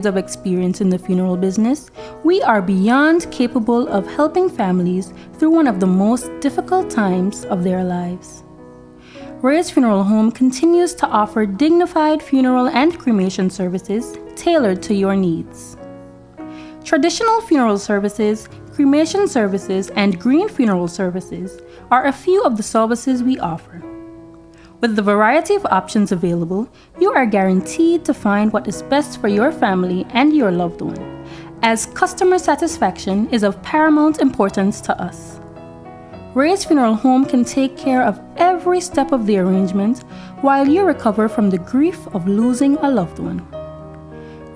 of experience in the funeral business, we are beyond capable of helping families through one of the most difficult times of their lives. Ray's Funeral Home continues to offer dignified funeral and cremation services tailored to your needs. Traditional funeral services, cremation services, and green funeral services are a few of the services we offer. With the variety of options available, you are guaranteed to find what is best for your family and your loved one, as customer satisfaction is of paramount importance to us. Ray's Funeral Home can take care of every step of the arrangement while you recover from the grief of losing a loved one.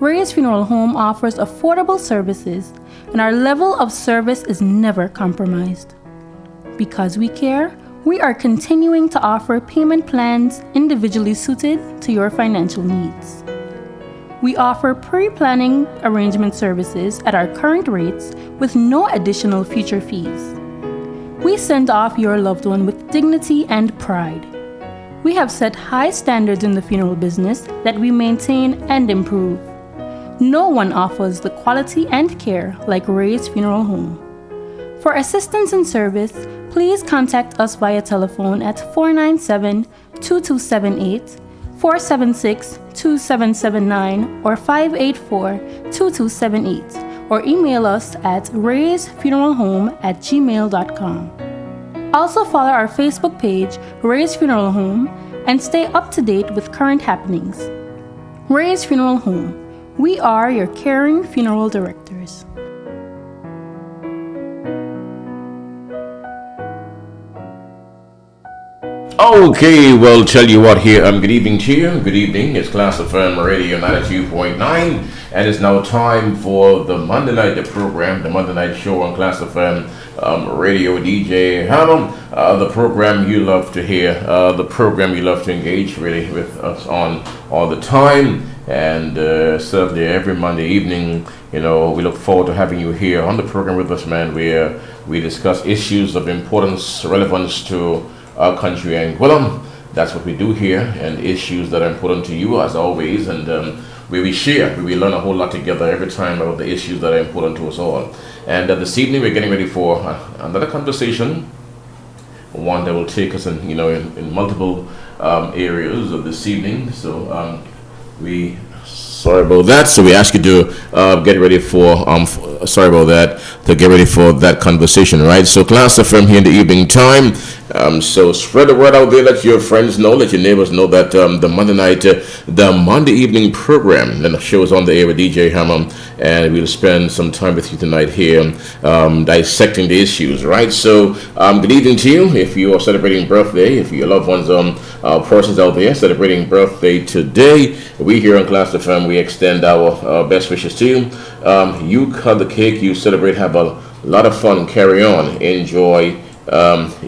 Ray's Funeral Home offers affordable services, and our level of service is never compromised. Because we care, we are continuing to offer payment plans individually suited to your financial needs. We offer pre-planning arrangement services at our current rates with no additional future fees. We send off your loved one with dignity and pride. We have set high standards in the funeral business that we maintain and improve. No one offers the quality and care like Ray's Funeral Home. For assistance and service, please contact us via telephone at 497-2278, 476-2779, or 584-2278, or email us at raysfuneralhome@gmail.com. Also follow our Facebook page, Ray's Funeral Home, and stay up to date with current happenings. Ray's Funeral Home. We are your caring funeral directors. Okay, well, tell you what here. Good evening to you. Good evening. It's Class FM Radio 92.9, and it's now time for the Monday night program, the Monday night show on Class FM Radio. DJ Hammond, the program you love to hear, the program you love to engage really with us on all the time, and certainly every Monday evening. You know, we look forward to having you here on the program with us, man, where we discuss issues of importance, relevance to our country, Anguilla. That's what we do here, and issues that are important to you as always, and we share, we learn a whole lot together every time about the issues that are important to us all. And this evening we're getting ready for another conversation, one that will take us in, in multiple areas of this evening. So we sorry about that. So we ask you to get ready for sorry about that, to get ready for that conversation, right? So Class FM here in the evening time. So spread the word out there, let your friends know, let your neighbors know that the Monday evening program, and the show is on the air with DJ Hammer, and we'll spend some time with you tonight here dissecting the issues, right? So good evening to you. If you are celebrating birthday, if your loved ones, persons out there celebrating birthday today, we here on Class FM, we extend our best wishes to you. You cut the cake, you celebrate, have a lot of fun, carry on, enjoy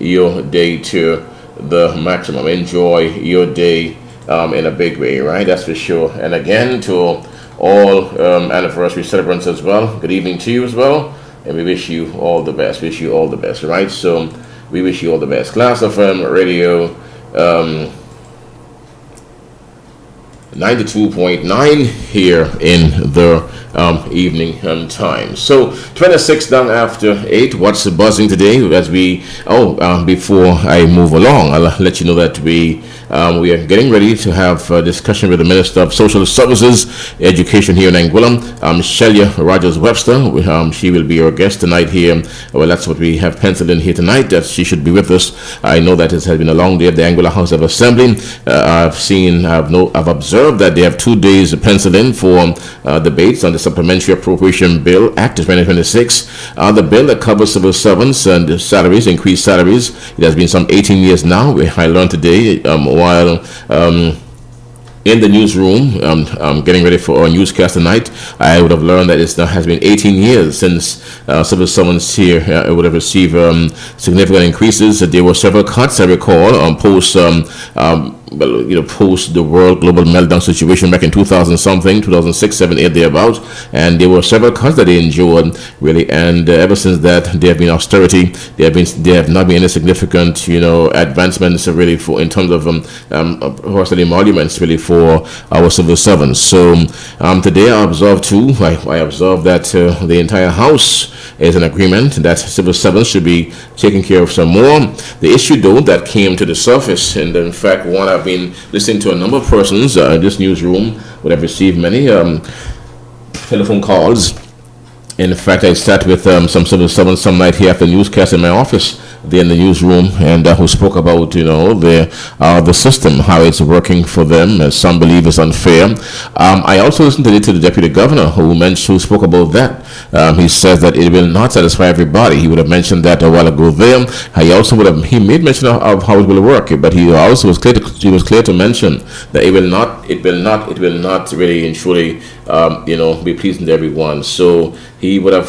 your day to the maximum. Enjoy your day in a big way, right? That's for sure. And again, to all anniversary celebrants as well, good evening to you as well, and we wish you all the best. Wish you all the best, right? So we wish you all the best. Class FM Radio 92.9 here in the evening time. So 26 down after 8. What's buzzing today? As we before I move along, I'll let you know that we are getting ready to have a discussion with the Minister of Social Services, Education here in Anguilla, Shellya Webster. She will be our guest tonight here. Well, that's what we have penciled in here tonight, that she should be with us. I know that it has been a long day at the Anguilla House of Assembly. I've observed that they have 2 days penciled in for debates on the Supplementary Appropriation Bill Act of 2026, the bill that covers civil servants and salaries, increased salaries. It has been some 18 years now. I learned today while in the newsroom, getting ready for our newscast tonight, I would have learned that it has been 18 years since civil servants here would have received significant increases. There were several cuts, I recall, post post the world global meltdown situation back in 2000 something, 2006, 7, 8 thereabouts, and there were several cuts that they endured really, and ever since that there have been austerity. There have not been any significant advancements really for in terms of horse emoluments really for our civil servants. So today I observed that the entire House is in agreement that civil servants should be taken care of some more. The issue though that came to the surface, and in fact one I've been listening to a number of persons in this newsroom would have received many telephone calls. In fact, I sat with some civil servants some night here after newscast in my office there in the newsroom, and who spoke about the system, how it's working for them, as some believe is unfair. I also listened to the deputy governor who spoke about that. He says that it will not satisfy everybody. He would have mentioned that a while ago there. He made mention of how it will work, but he also was clear to mention that it will not really and truly be pleasing to everyone. So he would have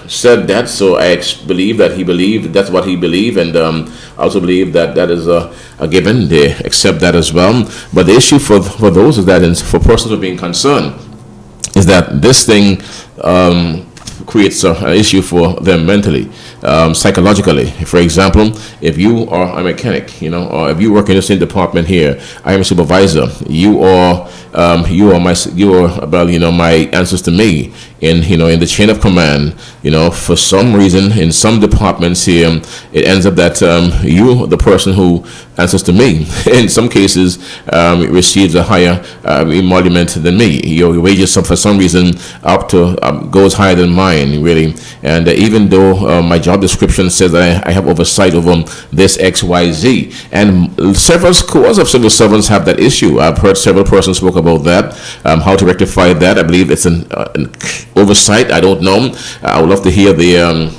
said that. So I believe that he believed that's what he believed, and also believe that is a given. They accept that as well. But the issue for those is that for persons who are being concerned is that this thing creates an issue for them mentally, psychologically. For example, if you are a mechanic, or if you work in the same department here, I am a supervisor. You are my answers to me in the chain of command. For some reason in some departments here, it ends up that you, the person who answers to me, in some cases receives a higher emolument than me. Your wages for some reason goes higher than mine, really. And even though my job description says that I have oversight over this XYZ, and several scores of civil servants have that issue. I've heard several persons spoke about that, how to rectify that. I believe it's an oversight. I don't know. I would love to hear the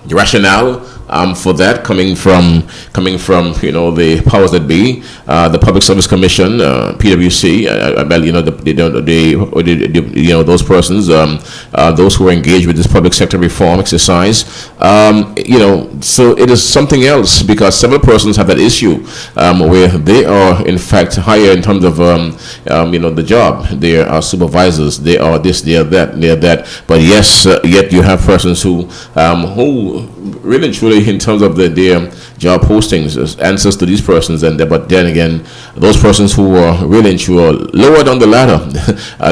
rationale for that coming from the powers that be, the Public Service Commission, PwC. Those persons, those who are engaged with this public sector reform exercise. So it is something else, because several persons have that issue where they are in fact higher in terms of the job. They are supervisors. They are this. They are that. They are that. But yes, yet you have persons who really and truly, in terms of their job postings, answers to these persons, but then again, those persons who are really and truly lower down the ladder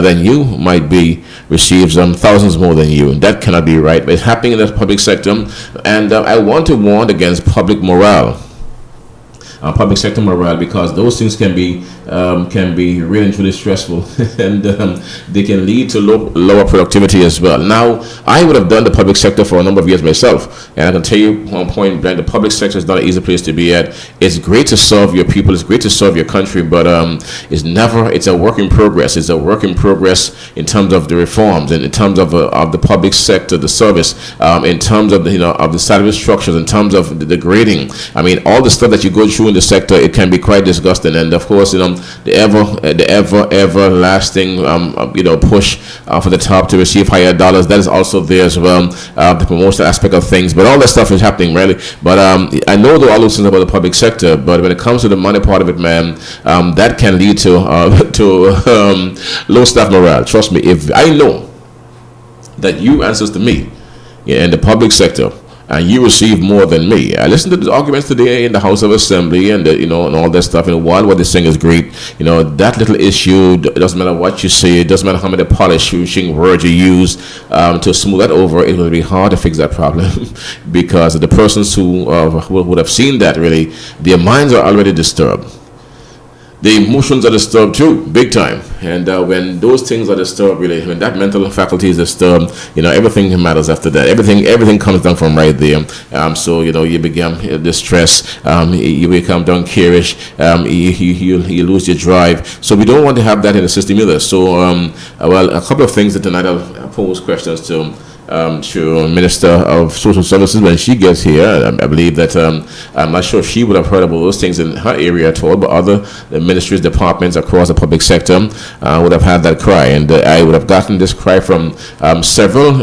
than you might be receives thousands more than you. That cannot be right. But it's happening in the public sector, and I want to warn against public morale. Public sector morale, because those things can be really and truly stressful, and they can lead to lower productivity as well. Now, I would have done the public sector for a number of years myself, and I can tell you on point blank, the public sector is not an easy place to be at. It's great to serve your people, it's great to serve your country, but it's a work in progress. It's a work in progress in terms of the reforms, and in terms of the public sector, the service, in terms of the salary structures, in terms of the grading. I mean, all the stuff that you go through in the sector, it can be quite disgusting. And of course, the everlasting push for the top to receive higher dollars, that is also there as well, the promotional aspect of things. But all that stuff is happening, really. But I know all those things about the public sector, but when it comes to the money part of it, man, that can lead to low staff morale. Trust me, if I know that you answers to me in the public sector, and you receive more than me. I listened to the arguments today in the House of Assembly, and and all that stuff. And while what they're saying is great, that little issue, it doesn't matter what you say, it doesn't matter how many polishing words you use to smooth that over. It will be hard to fix that problem because the persons who would have seen that, really, their minds are already disturbed. The emotions are disturbed too, big time. And when those things are disturbed, really, when that mental faculty is disturbed, everything matters after that. Everything comes down from right there. So you become distressed. You become down-curious. You lose your drive. So we don't want to have that in the system either. So, a couple of things that tonight I'll pose questions to to Minister of Social Services when she gets here. I believe that I'm not sure if she would have heard about those things in her area at all, but other ministries, departments across the public sector would have had that cry, and I would have gotten this cry from several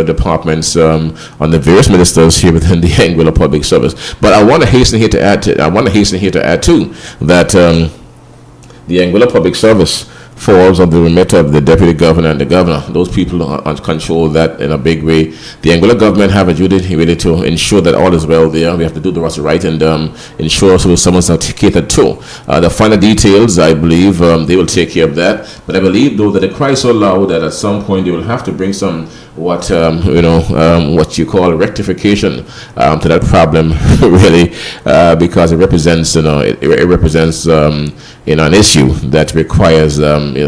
departments on the various ministers here within the Anguilla Public Service. But I want to hasten here to add too that the Anguilla Public Service falls on the remit of the deputy governor and the governor. Those people control that in a big way. The Anguilla government have a duty really to ensure that all is well there. We have to do the what's right and ensure so someone's not catered to. The finer details, I believe, they will take care of that. But I believe, though, that the cry is so loud that at some point they will have to bring some what you call rectification to that problem, really, because it represents an issue that requires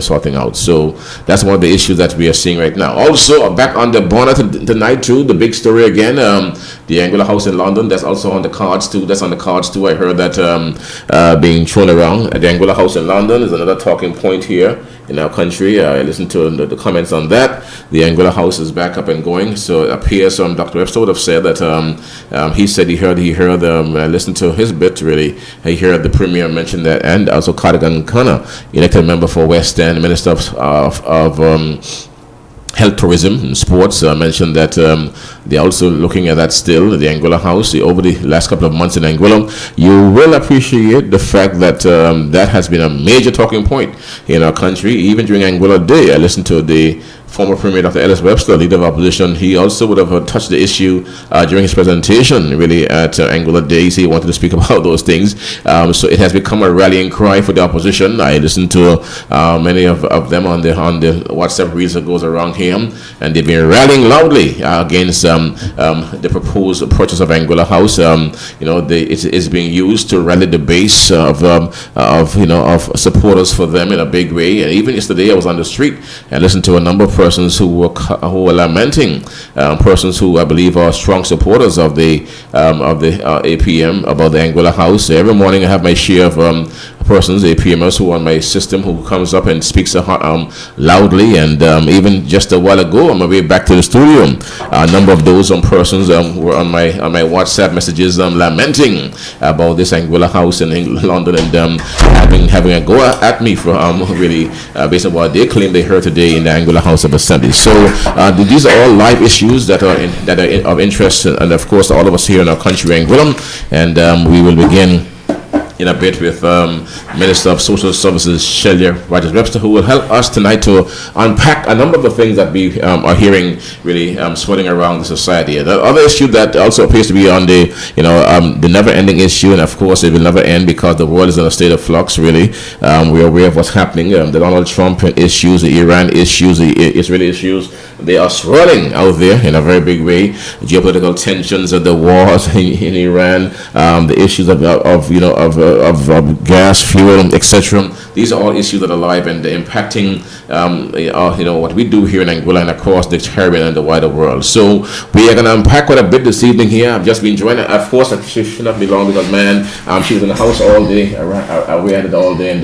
sorting out. So that's one of the issues that we are seeing right now. Also, back on the bonnet tonight too, the big story again, the Anguilla House in London. That's also on the cards too. I heard that being thrown around. The Anguilla House in London is another talking point here in our country. I listened to the comments on that. The Anguilla House is back up and going. So it appears Dr. Webster would have said that he said he heard I listened to his bit really. He heard the Premier mention that, and also Cardigan Connor, elected member for West End, Minister of Health, Tourism and Sports, mentioned that they're also looking at that still, the Anguilla House. Over the last couple of months in Anguilla, you will appreciate the fact that that has been a major talking point in our country. Even during Anguilla Day, I listened to the former Premier Dr. Ellis Webster, leader of opposition. He also would have touched the issue during his presentation, really, at Anguilla Day. He wanted to speak about those things. So it has become a rallying cry for the opposition. I listened to many of them on the WhatsApp reels that goes around here, and they've been rallying loudly against the proposed purchase of Anguilla House. It is being used to rally the base of supporters for them in a big way. And even yesterday, I was on the street and listened to a number of persons who were lamenting, persons who I believe are strong supporters of the APM about the Anguilla House. Every morning I have my share of persons, APMers, who are on my system, who comes up and speaks loudly, and even just a while ago on my way back to the studio, a number of those persons were on my WhatsApp messages lamenting about this Anguilla House in London, and having a go at me for really based on what they claim they heard today in the Anguilla House of Assembly. So these are all live issues that are of interest, and of course all of us here in our country, Anguilla, and we will begin in a bit with Minister of Social Services Shellya Webster, who will help us tonight to unpack a number of the things that we are hearing really swirling around the society. The other issue that also appears to be on the never-ending issue, and of course it will never end because the world is in a state of flux. Really, we're aware of what's happening. The Donald Trump issues, the Iran issues, the Israeli issues, they are swirling out there in a very big way. Geopolitical tensions, the wars in Iran, the issues of gas, fuel, etc. These are all issues that are alive and impacting what we do here in Anguilla and across the Caribbean and the wider world. So we are going to unpack quite a bit this evening here. I've just been joining. Of course, she should not be long because she was in the house all day. We had it all day, and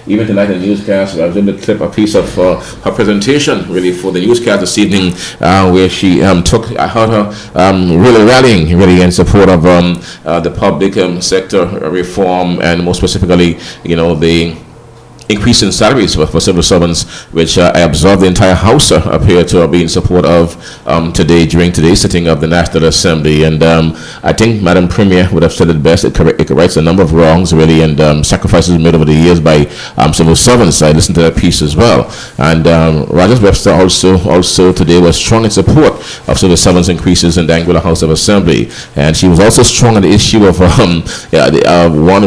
even tonight in the newscast, I was able to clip a piece of her presentation really for the newscast this evening, where she I heard her really rallying really in support of the public sector reform, and more specifically, the increase in salaries for civil servants, which I observed the entire House appear to be in support of during today's sitting of the National Assembly. And I think Madam Premier would have said it best. It rights a number of wrongs, really, and sacrifices made over the years by civil servants. I listened to that piece as well. And Rogers Webster also today was strong in support of civil servants increases in the Anguilla House of Assembly. And she was also strong on the issue of one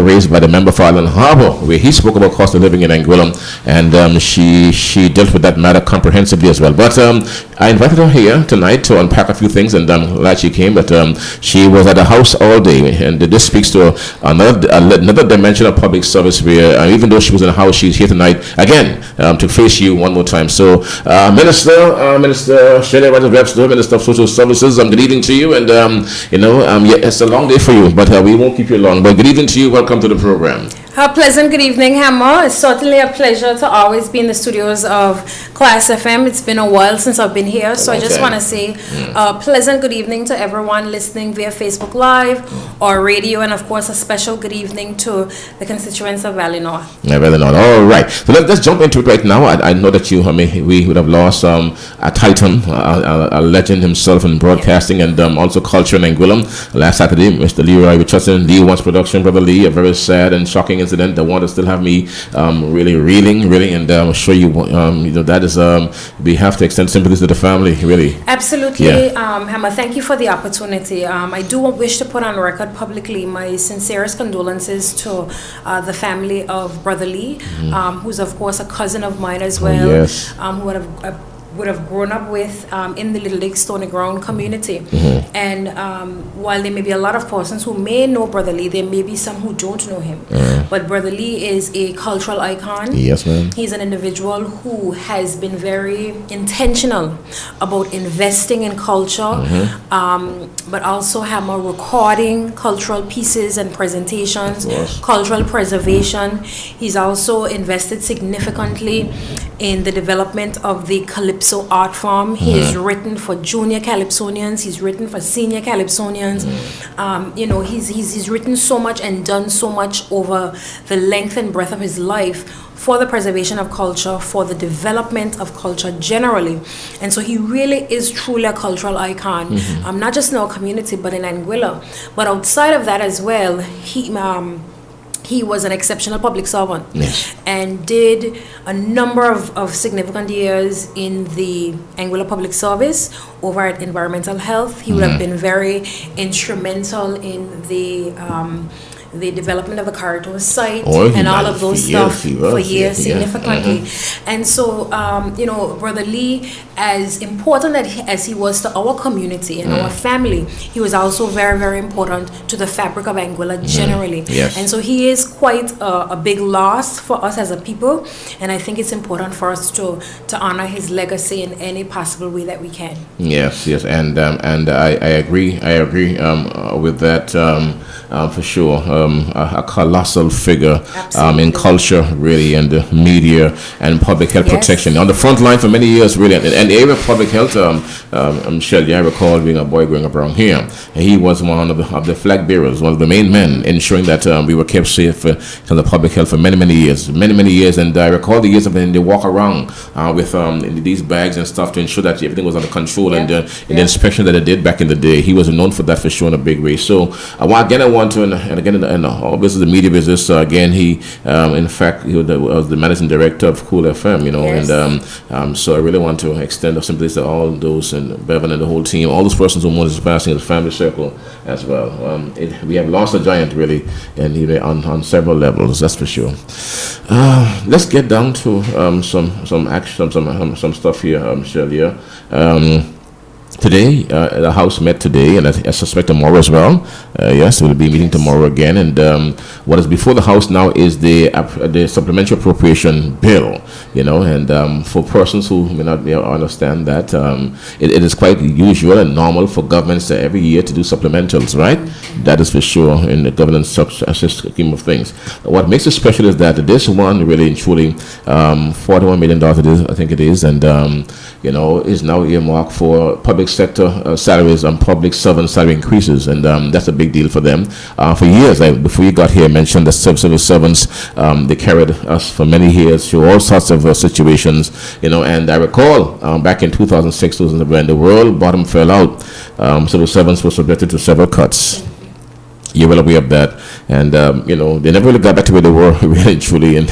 raised by the member for Island Harbour, where he spoke about cost of living in Anguilla, and she dealt with that matter comprehensively as well. But I invited her here tonight to unpack a few things, and I'm glad she came. But she was at the house all day, and this speaks to another dimension of public service where even though she was in the house, she's here tonight again to face you one more time. So Minister Shellya Webster, Minister of Social Services, good evening to you, and it's a long day for you, but we won't keep you long. But good evening to you. Welcome to the program. A pleasant good evening, Hammer. It's certainly a pleasure to always be in the studios of Class FM. It's been a while since I've been here, so I just want to say a pleasant good evening to everyone listening via Facebook Live or radio, and of course a special good evening to the constituents of Valley North. Yeah, Valley North. All right. So let's jump into it right now. I know that we would have lost a titan, a legend himself in broadcasting and also culture in Anguilla. Last Saturday, Mr. Leroy Richardson, Lee Once Production, Brother Lee, a very sad and shocking incident that want to still have me really reeling, and I'm sure that is we have to extend sympathies to the family, really. Absolutely. Hammer, thank you for the opportunity. I do wish to put on record publicly my sincerest condolences to the family of Brother Lee, who's of course a cousin of mine as well, who would have grown up with in the Little Lake Stony Ground community. And while there may be a lot of persons who may know Brother Lee, there may be some who don't know him. But Brother Lee is a cultural icon. Yes, ma'am. He's an individual who has been very intentional about investing in culture, but also recording cultural pieces and presentations, cultural preservation. He's also invested significantly in the development of the Calypso art form. He has written for junior Calypsonians. He's written for senior Calypsonians. He's written so much and done so much over the length and breadth of his life for the preservation of culture, for the development of culture generally. And so he really is truly a cultural icon, not just in our community, but in Anguilla. But outside of that as well, he was an exceptional public servant and did a number of significant years in the Anguilla Public Service over at Environmental Health. He would have been very instrumental in the development of the Caratos site and all of those stuff for years significantly. And so, Brother Lee, as important as he was to our community and our family, he was also very, very important to the fabric of Anguilla generally. And so he is quite a big loss for us as a people, and I think it's important for us to honor his legacy in any possible way that we can. Yes, and I agree with that for sure. A colossal figure in culture, really, and the media and public health protection. On the front line for many years, really, and the area of public health, Shellya, I recall being a boy growing up around here, and he was one of the flag bearers, one of the main men, ensuring that we were kept safe from the public health for many years. And I recall the years of when they walk around with these bags and stuff to ensure that everything was under control, and the inspection that they did back in the day. He was known for that for sure in a big way. So I want to, and again, all this is the media business. Again, he, in fact, he was the managing director of Cool FM, and so I really want to extend our sympathies to all those, and Bevan and the whole team, all those persons who mourn his passing, his family circle as well. We have lost a giant, really, and on several levels, that's for sure. Let's get down to some action, some stuff here, Shellya. Today, the House met today, and I suspect tomorrow as well. Yes, we'll be meeting tomorrow again. And what is before the House now is the supplementary appropriation bill. And for persons who may not understand that, it is quite usual and normal for governments every year to do supplementals, right? That is for sure in the governance scheme of things. What makes it special is that this one really and truly, $41 million I think it is, and is now earmarked for public sector salaries and public servant salary increases, and that's a big deal for them. For years, before you got here, I mentioned that civil servants, they carried us for many years through all sorts of situations, and I recall back in 2006, when the world bottom fell out, civil servants were subjected to several cuts. You're well aware of that, and they never really got back to where they were really and truly, and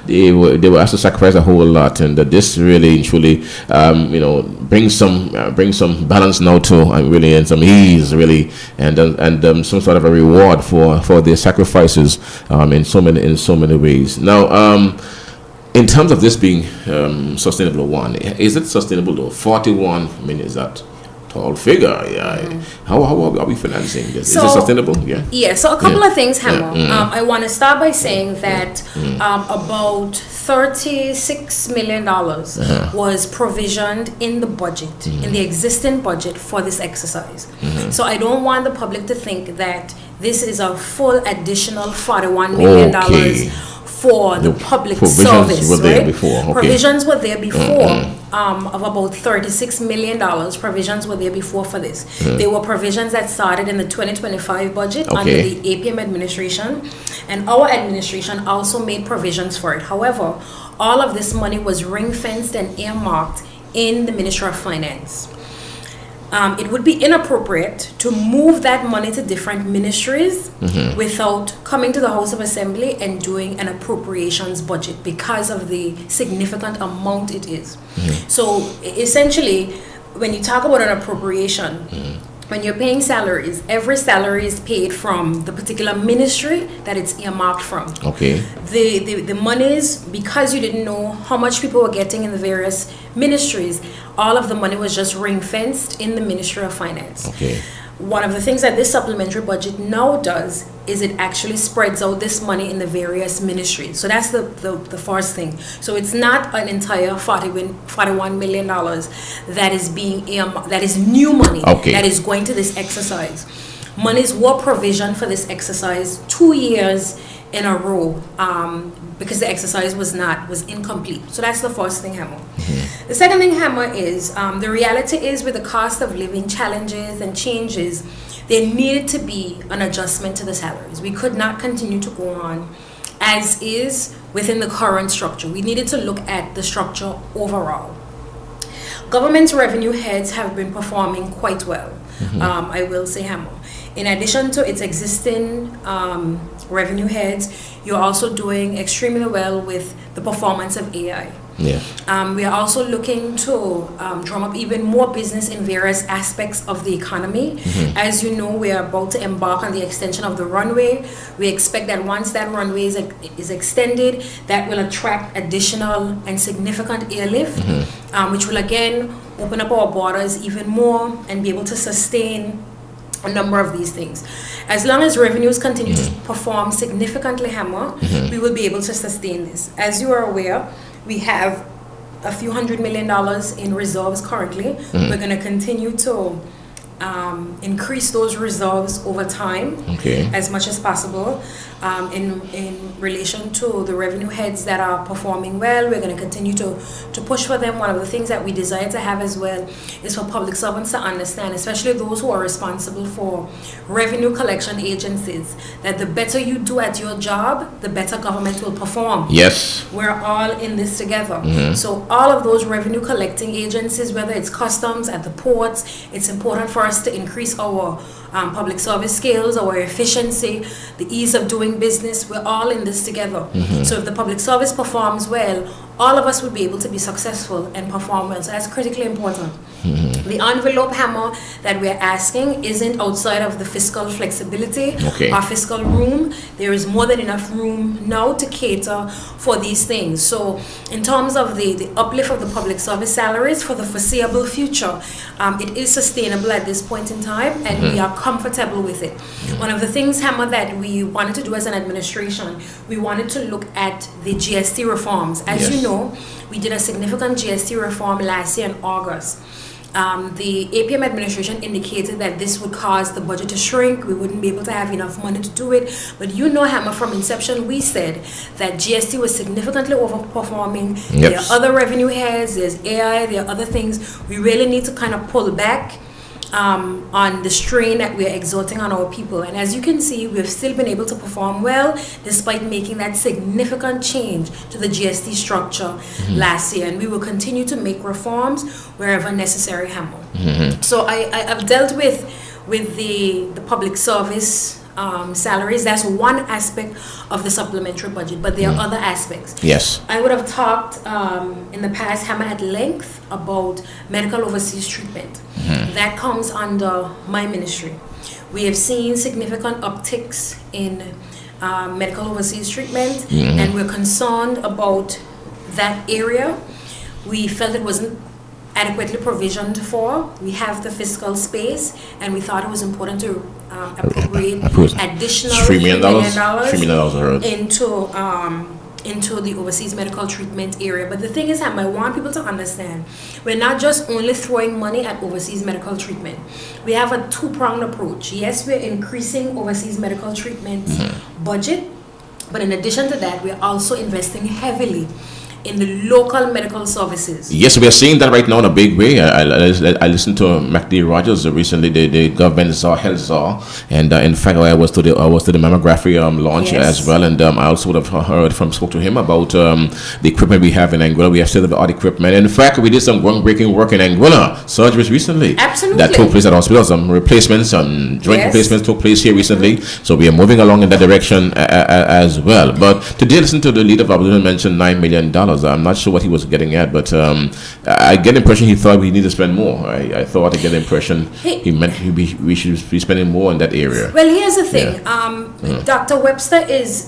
they were asked to sacrifice a whole lot, and this really and truly brings some balance now to really, and some ease really, and some sort of a reward for their sacrifices in so many ways. Now, in terms of this being sustainable, is it sustainable though? 41 million, is that tall figure. Yeah. How are we financing this? Is So- it sustainable? Yeah. Yeah, so a couple Yeah. of things, Hammer. I want to start by saying that about $36 million was provisioned in the budget, in the existing budget for this exercise. So I don't want the public to think that this is a full additional $41 million Okay. for the The public provisions service. were there right? before, okay. Provisions were there before of about $36 million. Provisions were there before for this. There were provisions that started in the 2025 budget under Okay. the APM administration, and our administration also made provisions for it. However, all of this money was ring-fenced and earmarked in the Ministry of Finance. It would be inappropriate to move that money to different ministries without coming to the House of Assembly and doing an appropriations budget because of the significant amount it is. So essentially, when you talk about an appropriation, when you're paying salaries, every salary is paid from the particular ministry that it's earmarked from. Okay. The monies, because you didn't know how much people were getting in the various ministries, all of the money was just ring fenced in the Ministry of Finance. Okay. One of the things that this supplementary budget now does is it actually spreads out this money in the various ministries. So that's the first thing. So it's not an entire $41 million that is being that is new money Okay. that is going to this exercise. Monies were provisioned for this exercise 2 years in a row because the exercise was incomplete. So that's the first thing, Hammer. The second thing, Hammer, is the reality is with the cost of living challenges and changes, there needed to be an adjustment to the salaries. We could not continue to go on as is within the current structure. We needed to look at the structure overall. Government's revenue heads have been performing quite well, I will say, Hammer. In addition to its existing revenue heads, you're also doing extremely well with the performance of AI. Yeah. We are also looking to drum up even more business in various aspects of the economy. As you know, we are about to embark on the extension of the runway. We expect that once that runway is extended, that will attract additional and significant airlift, which will again open up our borders even more and be able to sustain a number of these things. As long as revenues continue to perform significantly, Hammer, we will be able to sustain this. As you are aware, we have a few $100 million in reserves currently. We're going to continue to increase those reserves over time, as much as possible. In relation to the revenue heads that are performing well, we're going to continue to push for them. One of the things that we desire to have as well is for public servants to understand, especially those who are responsible for revenue collection agencies, that the better you do at your job, the better government will perform. Yes. We're all in this together. So all of those revenue collecting agencies, whether it's customs at the ports, it's important for us to increase our public service skills, our efficiency, the ease of doing business. We're all in this together. So if the public service performs well, all of us would be able to be successful and perform well. So that's critically important. The envelope, Hammer, that we're asking isn't outside of the fiscal flexibility, our fiscal room. There is more than enough room now to cater for these things. So in terms of the uplift of the public service salaries for the foreseeable future, it is sustainable at this point in time, and we are comfortable with it. One of the things, Hammer, that we wanted to do as an administration, we wanted to look at the GST reforms. As you know, we did a significant GST reform last year in August. The APM administration indicated that this would cause the budget to shrink. We wouldn't be able to have enough money to do it. But you know, Hammer, from inception, we said that GST was significantly overperforming. There are other revenue heads, there's AI, there are other things. We really need to kind of pull back on the strain that we're exerting on our people. And as you can see, we've still been able to perform well despite making that significant change to the GST structure last year. And we will continue to make reforms wherever necessary, Hammer. So I've dealt with the public service salaries. That's one aspect of the supplementary budget, but there are other aspects. Yes. I would have talked in the past, Hammer, at length about medical overseas treatment. That comes under my ministry. We have seen significant upticks in medical overseas treatment, and we're concerned about that area. We felt it wasn't adequately provisioned for. We have the fiscal space, and we thought it was important to appropriate additional $3 million. $3 million into the overseas medical treatment area. But the thing is, I want people to understand, we're not just only throwing money at overseas medical treatment. We have a two-pronged approach. Yes, we're increasing overseas medical treatment budget, but in addition to that, we're also investing heavily in the local medical services. Yes, we are seeing that right now in a big way. I listened to MacD Rogers recently, the government health czar, and in fact, I was to the mammography launch as well, and I also would have spoke to him about the equipment we have in Angola. We have state of the art equipment. In fact, we did some groundbreaking work in Angola, surgeries recently. Absolutely. That took place at hospitals. Some replacements, some joint replacements took place here recently. So we are moving along in that direction as well. But today, listen to the leader of opposition mention $9 million. I'm not sure what he was getting at, but I get the impression he thought we need to spend more. I thought I get the impression he meant we should be spending more in that area. Well, here's the thing. Dr. Webster is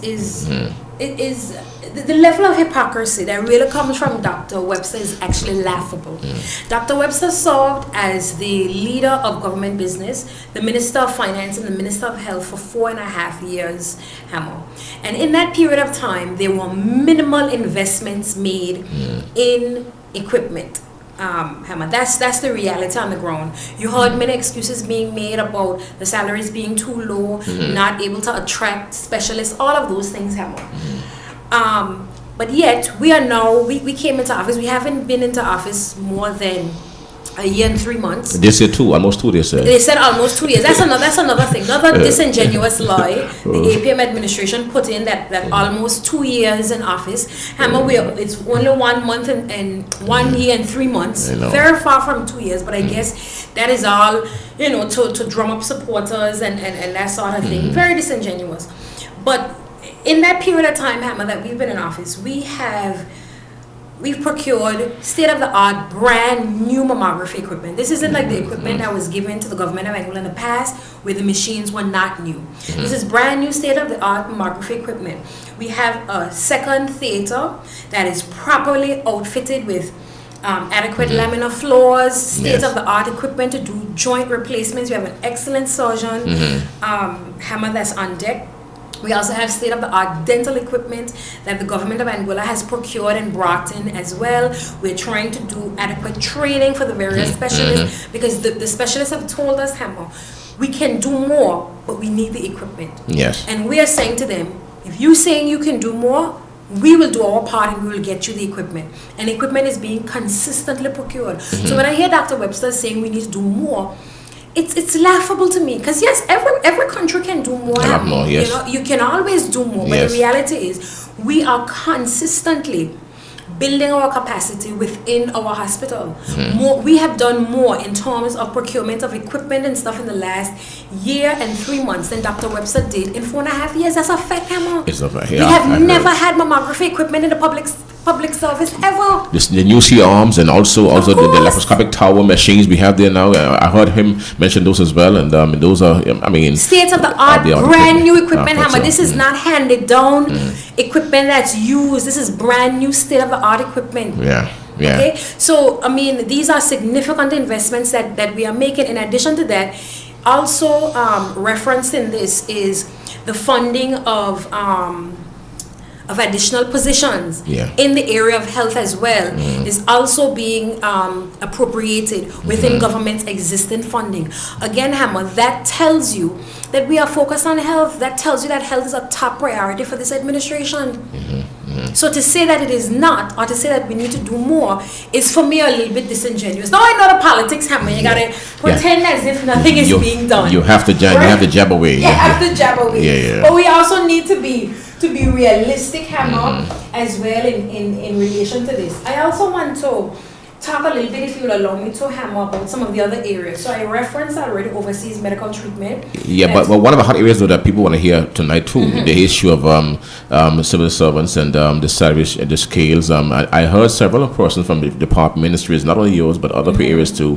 the level of hypocrisy that really comes from Dr. Webster is actually laughable. Dr. Webster served as the leader of government business, the Minister of Finance and the Minister of Health for 4.5 years, and in that period of time, there were minimal investments made in equipment. That's the reality on the ground. You heard many excuses being made about the salaries being too low, not able to attract specialists, all of those things. But yet we are now, we came into office. We haven't been into office more than a year and 3 months. They said almost two. They said almost 2 years. That's another thing, another disingenuous lie the APM administration put in, that almost 2 years in office. It's only 1 month and 1 year and 3 months. Very far from 2 years, but I guess that is all, to drum up supporters and that sort of thing. Very disingenuous. But in that period of time, that we've been in office, we've procured state-of-the-art, brand new mammography equipment. This isn't like the equipment that was given to the government of Angola in the past, where the machines were not new. This is brand new state-of-the-art mammography equipment. We have a second theater that is properly outfitted with adequate laminar floors, state-of-the-art equipment to do joint replacements. We have an excellent surgeon, that's on deck. We also have state-of-the-art dental equipment that the government of Angola has procured and brought in as well. We're trying to do adequate training for the various specialists, because the specialists have told us, we can do more, but we need the equipment. Yes. And we are saying to them, if you're saying you can do more, we will do our part and we will get you the equipment. And equipment is being consistently procured. So when I hear Dr. Webster saying we need to do more, it's laughable to me, because yes, every country can do more. A lot more, yes. You can always do more, but the reality is we are consistently building our capacity within our hospital. We have done more in terms of procurement of equipment and stuff in the last year and 3 months than Dr. Webster did in 4.5 years. That's a fact, It's a fact. We have never had mammography equipment in the public service ever. The new C-arms and also the laparoscopic tower machines we have there now. I heard him mention those as well, and those are, state-of-the-art, brand new equipment. This is not handed down equipment that's used. This is brand new state-of-the-art equipment. Yeah. Okay, so these are significant investments that we are making. In addition to that, also referenced in this is the funding of additional positions in the area of health as well is also being appropriated within government's existing funding. Again, that tells you that we are focused on health. That tells you that health is a top priority for this administration. So to say that it is not, or to say that we need to do more, is for me a little bit disingenuous. Now I know the politics, you gotta pretend as if nothing is being done. You have to jab away. You have to jab away. But we also need to be realistic, as well in relation to this. I also want to talk a little bit, if you'll allow me to, about some of the other areas. So I referenced already overseas medical treatment. But one of the hot areas though that people want to hear tonight too, the issue of civil servants and the salaries, the scales. I heard several persons from the department ministries, not only yours but other areas too,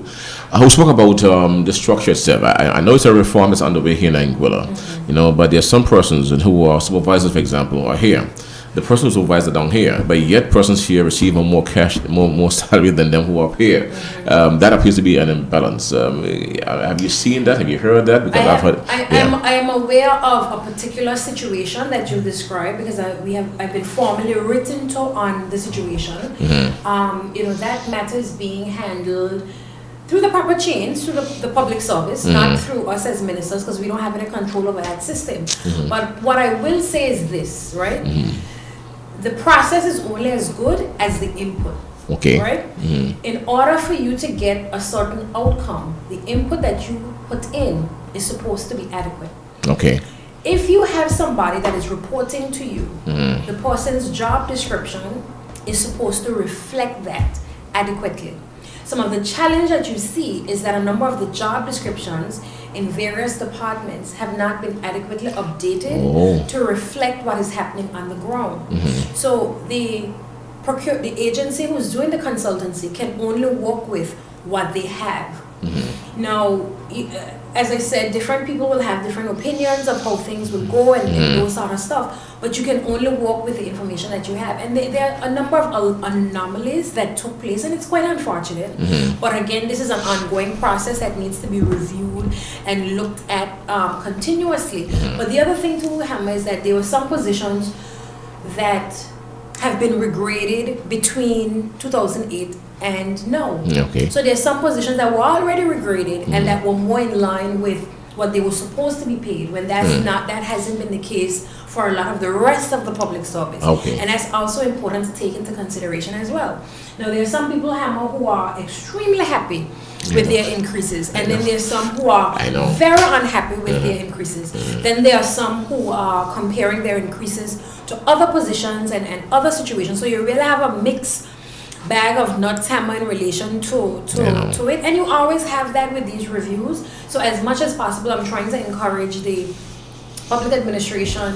who spoke about the structure itself. I know it's a reform that's underway here in Anguilla, but there are some persons who are supervisors, for example, are here, the person who's supervisor down here, but yet persons here receive more cash, more salary than them who are up here. That appears to be an imbalance. Have you seen that? Have you heard that? Because I am aware of a particular situation that you described, because I've been formally written to on the situation. That matter is being handled through the proper chains, through the public service, not through us as ministers, because we don't have any control over that system. But what I will say is this, right? The process is only as good as the input. Okay. Right? In order for you to get a certain outcome, the input that you put in is supposed to be adequate. Okay. If you have somebody that is reporting to you, the person's job description is supposed to reflect that adequately. Some of the challenge that you see is that a number of the job descriptions in various departments have not been adequately updated to reflect what is happening on the ground. So the agency who's doing the consultancy can only work with what they have. Now, as I said, different people will have different opinions of how things will go and those sort of stuff, but you can only work with the information that you have. And there are a number of anomalies that took place, and it's quite unfortunate. But again, this is an ongoing process that needs to be reviewed and looked at continuously. But the other thing to hammer is that there were some positions that have been regraded between 2008 and now. Okay. So there's some positions that were already regraded and that were more in line with what they were supposed to be paid, when that hasn't been the case for a lot of the rest of the public service. Okay. And that's also important to take into consideration as well. Now, there are some people, Hammer, who are extremely happy with their increases, and then there's some who are very unhappy with their increases. Then there are some who are comparing their increases to other positions and other situations. So you really have a mixed bag of nuts, Hammer, in relation to it. And you always have that with these reviews. So as much as possible, I'm trying to encourage the public administration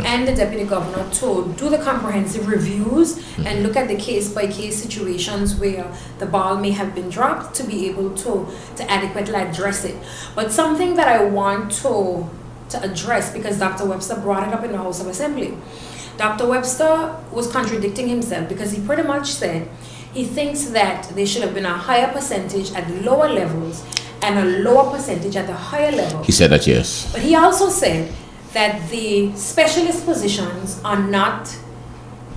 and the deputy governor to do the comprehensive reviews and look at the case-by-case situations where the ball may have been dropped, to be able to adequately address it. But something that I want to address, because Dr. Webster brought it up in the House of Assembly. Dr. Webster was contradicting himself, because he pretty much said he thinks that there should have been a higher percentage at the lower levels and a lower percentage at the higher level. He said that, yes. But he also said that the specialist positions are not,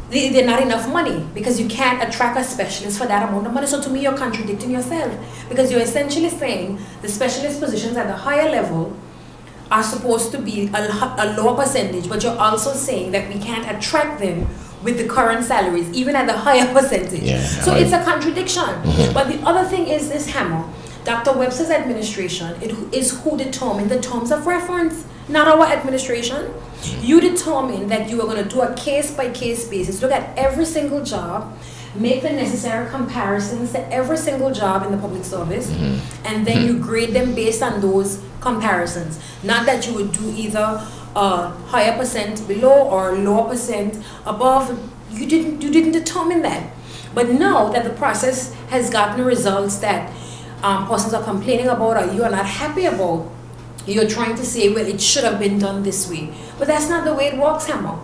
they're not enough money, because you can't attract a specialist for that amount of money. So to me, you're contradicting yourself, because you're essentially saying the specialist positions at the higher level are supposed to be a lower percentage, but you're also saying that we can't attract them with the current salaries, even at the higher percentage. So it's a contradiction. But the other thing is this, Hammer. Dr. Webster's administration is who determined the terms of reference, not our administration. You determined that you are going to do a case-by-case basis, look at every single job, make the necessary comparisons to every single job in the public service, and then you grade them based on those comparisons. Not that you would do either a higher percent below or lower percent above. You didn't determine that. But now that the process has gotten results that persons are complaining about or you are not happy about, you're trying to say, well, it should have been done this way. But that's not the way it works, Hammer.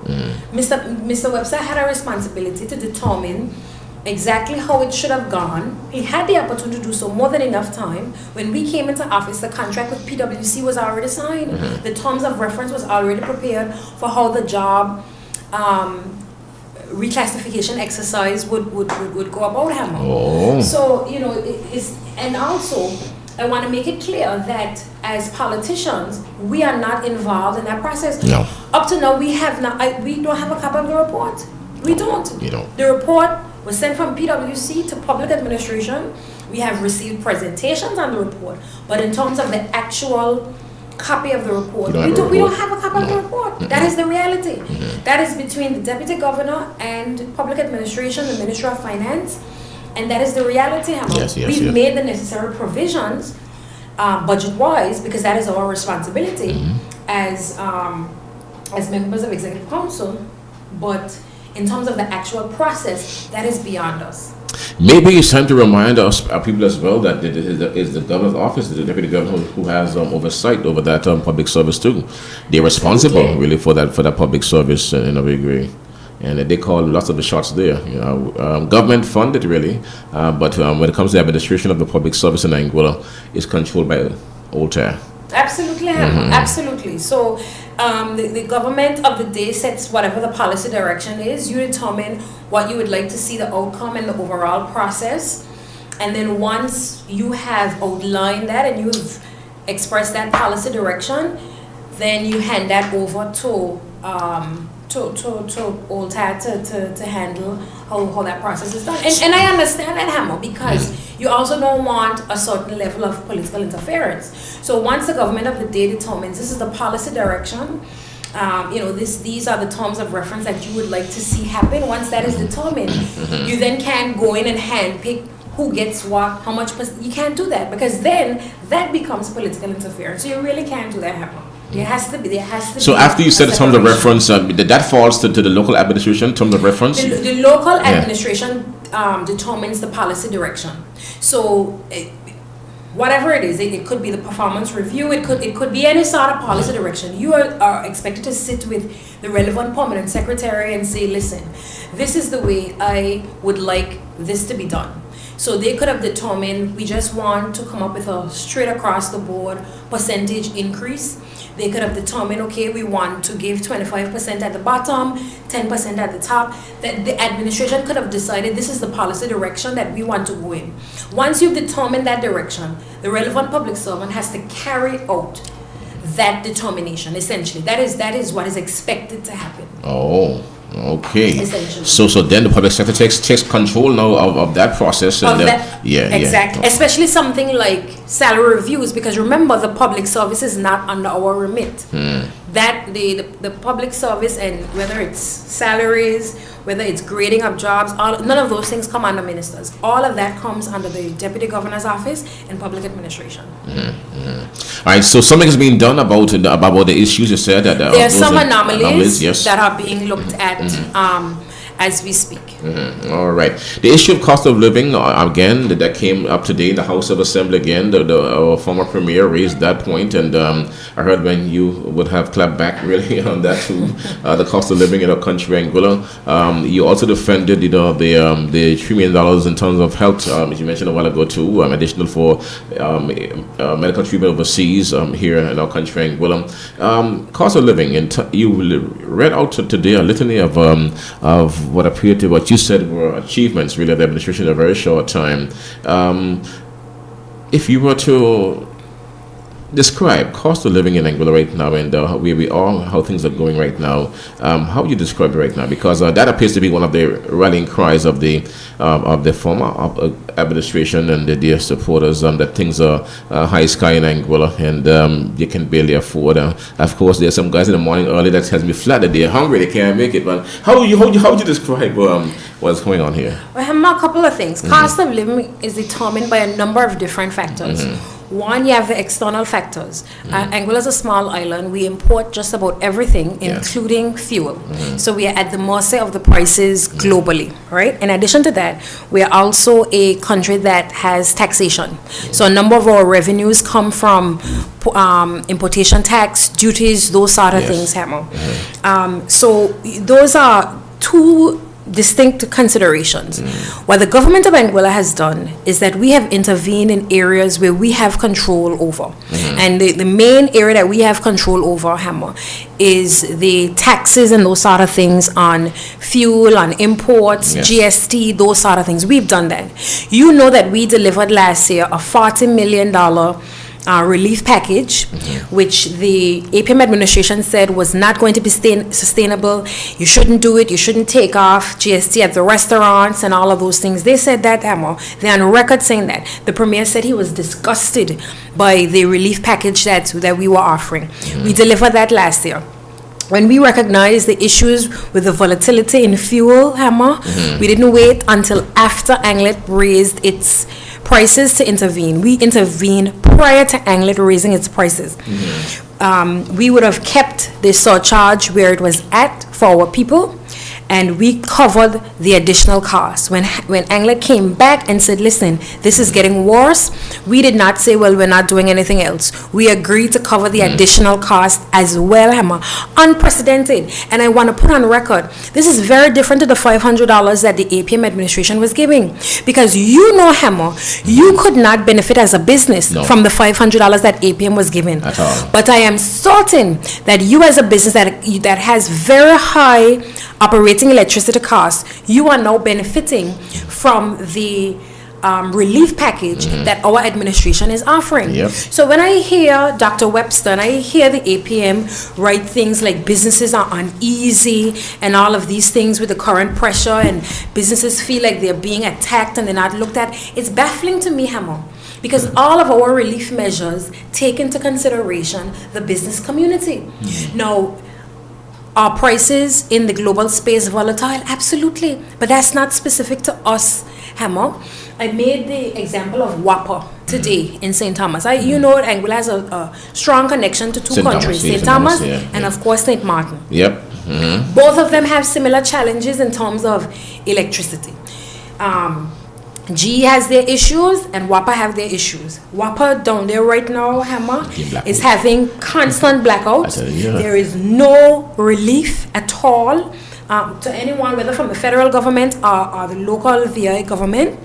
Mr. Webster had a responsibility to determine exactly how it should have gone. He had the opportunity to do so more than enough time. When we came into office, the contract with PwC was already signed. The terms of reference was already prepared for how the job reclassification exercise would go about, Hammer. So, and also, I want to make it clear that as politicians, we are not involved in that process. No. Up to now, we don't have a copy of the report. We don't. You don't. The report was sent from PwC to public administration. We have received presentations on the report, but in terms of the actual copy of the report, we don't have a copy of the report. That is the reality. That is between the deputy governor and public administration, the Ministry of Finance, and that is the reality. We've made the necessary provisions budget-wise, because that is our responsibility as members of Executive Council, but in terms of the actual process, that is beyond us. Maybe it's time to remind us, our people as well, that it is the governor's office, the deputy governor, who has oversight over that public service too. They're responsible really for that public service in a big way. and they call lots of the shots there. Government funded really, but when it comes to the administration of the public service in Anguilla, it's controlled by Altair. Absolutely, absolutely. So the government of the day sets whatever the policy direction is. You determine what you would like to see the outcome and the overall process. And then once you have outlined that and you've expressed that policy direction, then you hand that over to Altair to handle how that process is done. And I understand that, Hammer, because you also don't want a certain level of political interference. So once the government of the day determines this is the policy direction, these are the terms of reference that you would like to see happen. Once that is determined, you then can go in and handpick who gets what, how much. You can't do that because then that becomes political interference. So you really can't do that, Hammer. There has to be. So after you said the terms of reference, that falls to the local administration terms of reference. The local administration determines the policy direction. So whatever it is, it could be the performance review. It could be any sort of policy direction. You are expected to sit with the relevant permanent secretary and say, listen, this is the way I would like this to be done. So they could have determined we just want to come up with a straight across the board percentage increase. They could have determined, okay, we want to give 25% at the bottom, 10% at the top. That the administration could have decided this is the policy direction that we want to go in. Once you've determined that direction, the relevant public servant has to carry out that determination. Essentially, that is what is expected to happen. Oh. Okay. So then the public sector takes control now of that process. And exactly. Yeah. Especially something like salary reviews, because remember the public service is not under our remit. That the public service, and whether it's salaries, whether it's grading of jobs, none of those things come under ministers. All of that comes under the deputy governor's office and public administration. All right, so something is being done about the issues you said that there are some anomalies yes, that are being looked at as we speak. All right, the issue of cost of living again that came up today in the House of Assembly again. Our former premier raised that point, and I heard when you would have clapped back really on that too. The cost of living in our country, Anguilla. You also defended the $3 million in terms of health, as you mentioned a while ago too, additional for medical treatment overseas here in our country, Anguilla. Cost of living, and you read out today a litany of what appeared to what you said were achievements really of the administration in a very short time. If you were to describe cost of living in Anguilla right now and where we are, how things are going right now, how would you describe it right now? Because that appears to be one of the rallying cries of the former administration and their supporters, that things are high sky in Anguilla and you can barely afford. Of course, there's some guys in the morning early that tells me flat that they're hungry, they can't make it. But how would you describe what's going on here? Well, I have a couple of things. Cost of living is determined by a number of different factors. One, you have the external factors. Anguilla is a small island. We import just about everything, including fuel. So we are at the mercy of the prices globally, right? In addition to that, we are also a country that has taxation. So a number of our revenues come from importation tax, duties, those sort of things, Hammer. So those are two distinct considerations. What the government of Anguilla has done is that we have intervened in areas where we have control over. And the main area that we have control over, Hammer, is the taxes and those sort of things on fuel, on imports, GST, those sort of things. We've done that. You know that we delivered last year a $40 million relief package, which the APM administration said was not going to be sustainable. You shouldn't do it. You shouldn't take off GST at the restaurants and all of those things. They said that, Emma. They're on record saying that. The premier said he was disgusted by the relief package that we were offering. We delivered that last year. When we recognized the issues with the volatility in fuel, Hammer, we didn't wait until after Anglet raised its prices to intervene. We intervened prior to Anglet raising its prices. We would have kept the surcharge where it was at for our people, and we covered the additional cost. When Angela came back and said, listen, this is getting worse, we did not say, well, we're not doing anything else. We agreed to cover the additional cost as well, Hammer. Unprecedented. And I want to put on record, this is very different to the $500 that the APM administration was giving. Because you know, Hammer, you could not benefit as a business from the $500 that APM was given. At all. But I am certain that you as a business that has very high operating electricity costs, you are now benefiting from the relief package that our administration is offering. Yep. So when I hear Dr. Webster and I hear the APM write things like businesses are uneasy and all of these things with the current pressure and businesses feel like they're being attacked and they're not looked at, it's baffling to me, Hammer. Because all of our relief measures take into consideration the business community. Now, are prices in the global space volatile? Absolutely. But that's not specific to us, Hammer. I made the example of WAPA today in St. Thomas. You know, Anguilla has a strong connection to two countries, St. Thomas and of course St. Martin. Yep. Both of them have similar challenges in terms of electricity. GE has their issues and WAPA have their issues. WAPA down there right now, Hammer, is having constant blackouts. There is no relief at all to anyone, whether from the federal government or the local VI government.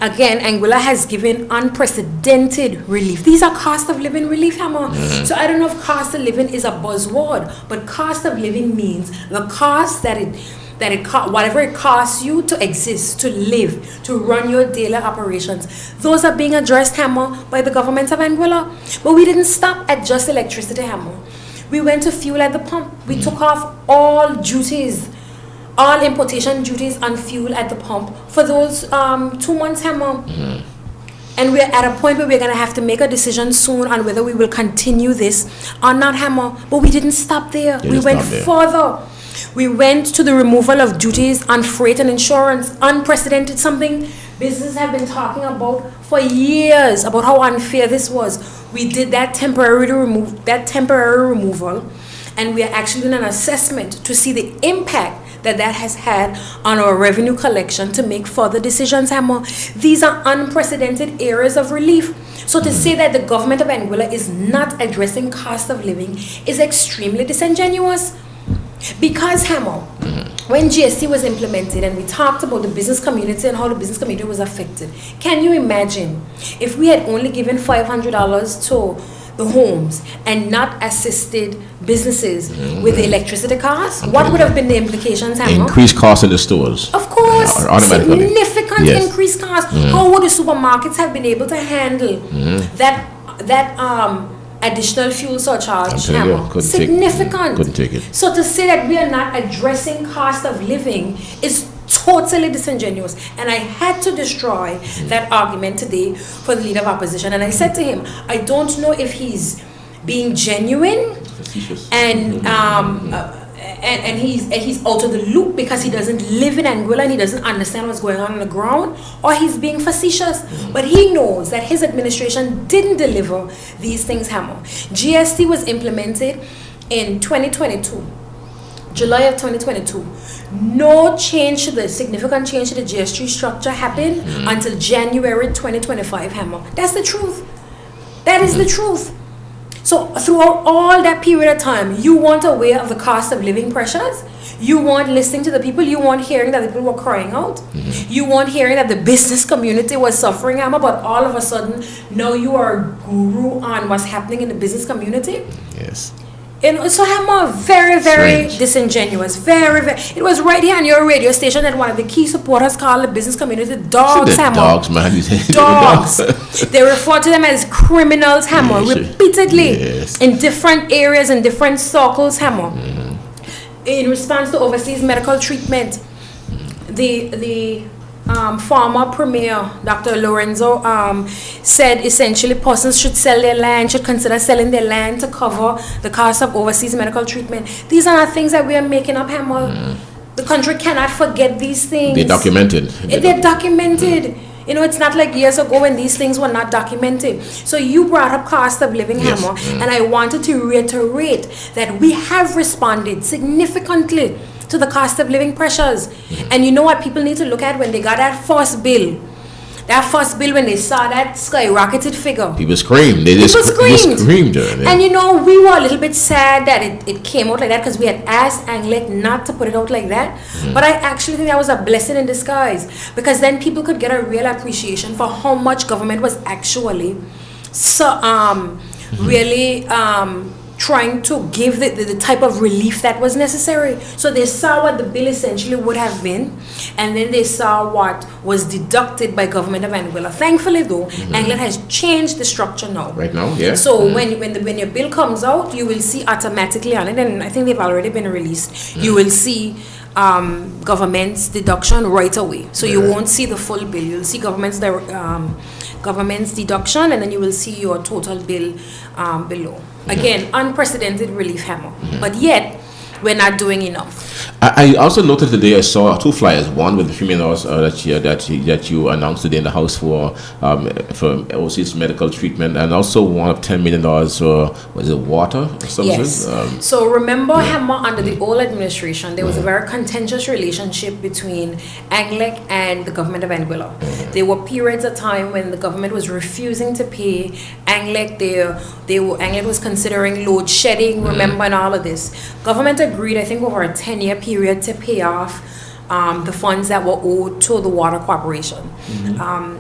Again, Anguilla has given unprecedented relief. These are cost of living relief, Hammer. So I don't know if cost of living is a buzzword, but cost of living means the cost whatever it costs you to exist, to live, to run your daily operations. Those are being addressed, Hammer, by the government of Anguilla. But we didn't stop at just electricity, Hammer. We went to fuel at the pump. We took off all duties, all importation duties on fuel at the pump for those 2 months, Hammer. And we're at a point where we're going to have to make a decision soon on whether we will continue this or not, Hammer. But we didn't stop there. We went further. We went to the removal of duties on freight and insurance. Unprecedented, something businesses have been talking about for years, about how unfair this was. We did that temporary removal, and we are actually doing an assessment to see the impact that has had on our revenue collection to make further decisions, Hammer. These are unprecedented areas of relief. So to say that the government of Anguilla is not addressing cost of living is extremely disingenuous. Because, Hammer, when GST was implemented and we talked about the business community and how the business community was affected, can you imagine if we had only given $500 to the homes and not assisted businesses with the electricity costs? What would have been the implications, Hammer? Increased costs in the stores. Of course. Significant increased costs. How would the supermarkets have been able to handle that additional fuel surcharge? Significant. Couldn't take it. So to say that we are not addressing cost of living is totally disingenuous. And I had to destroy that argument today for the leader of opposition. And I said to him, I don't know if he's being genuine and he's out of the loop because he doesn't live in Anguilla and he doesn't understand what's going on the ground, or he's being facetious. But he knows that his administration didn't deliver these things, Hammer. GST was implemented in 2022, July of 2022. No significant change to the GST structure happened until January 2025, Hammer. That's the truth. That is the truth. So throughout all that period of time, you weren't aware of the cost of living pressures. You weren't listening to the people. You weren't hearing that the people were crying out. You weren't hearing that the business community was suffering, Amma. But all of a sudden, now you are a guru on what's happening in the business community. Yes. So Hammer, very, very disingenuous. Very, very. It was right here on your radio station that one of the key supporters called the business community dogs, Hammer. Dogs, man. Dogs. They refer to them as criminals, Hammer, repeatedly in different areas and different circles, Hammer. In response to overseas medical treatment, the former premier, Dr. Lorenzo, said essentially persons should sell their land, should consider selling their land to cover the cost of overseas medical treatment. These are not things that we are making up, Hammer. The country cannot forget these things. They're documented. They're documented. You know, it's not like years ago when these things were not documented. So you brought up cost of living, Hammer, and I wanted to reiterate that we have responded significantly to the cost of living pressures. And you know what people need to look at when they got that first bill? That first bill, when they saw that skyrocketed figure. People screamed. They screamed. And you know, we were a little bit sad that it came out like that, because we had asked ANGLEC not to put it out like that. But I actually think that was a blessing in disguise, because then people could get a real appreciation for how much government was actually really trying to give the type of relief that was necessary. So they saw what the bill essentially would have been, and then they saw what was deducted by government of Anguilla. Thankfully though, ANGLEC has changed the structure now. Right now, yeah. So when your bill comes out, you will see automatically on it, and I think they've already been released, you will see government's deduction right away. So you won't see the full bill. You'll see government's deduction, and then you will see your total bill below. Again, unprecedented relief hammer, but yet we're not doing enough. I also noted today I saw two flyers. One with $3 million that you announced today in the House for overseas medical treatment, and also one of $10 million for was it water or something? Yes. So remember, Hammer, under the old administration, there was a very contentious relationship between ANGLEC and the government of Anguilla. There were periods of time when the government was refusing to pay ANGLEC. ANGLEC was considering load shedding. Remember, and all of this. Government agreed, I think, over a 10-year period to pay off the funds that were owed to the Water Corporation.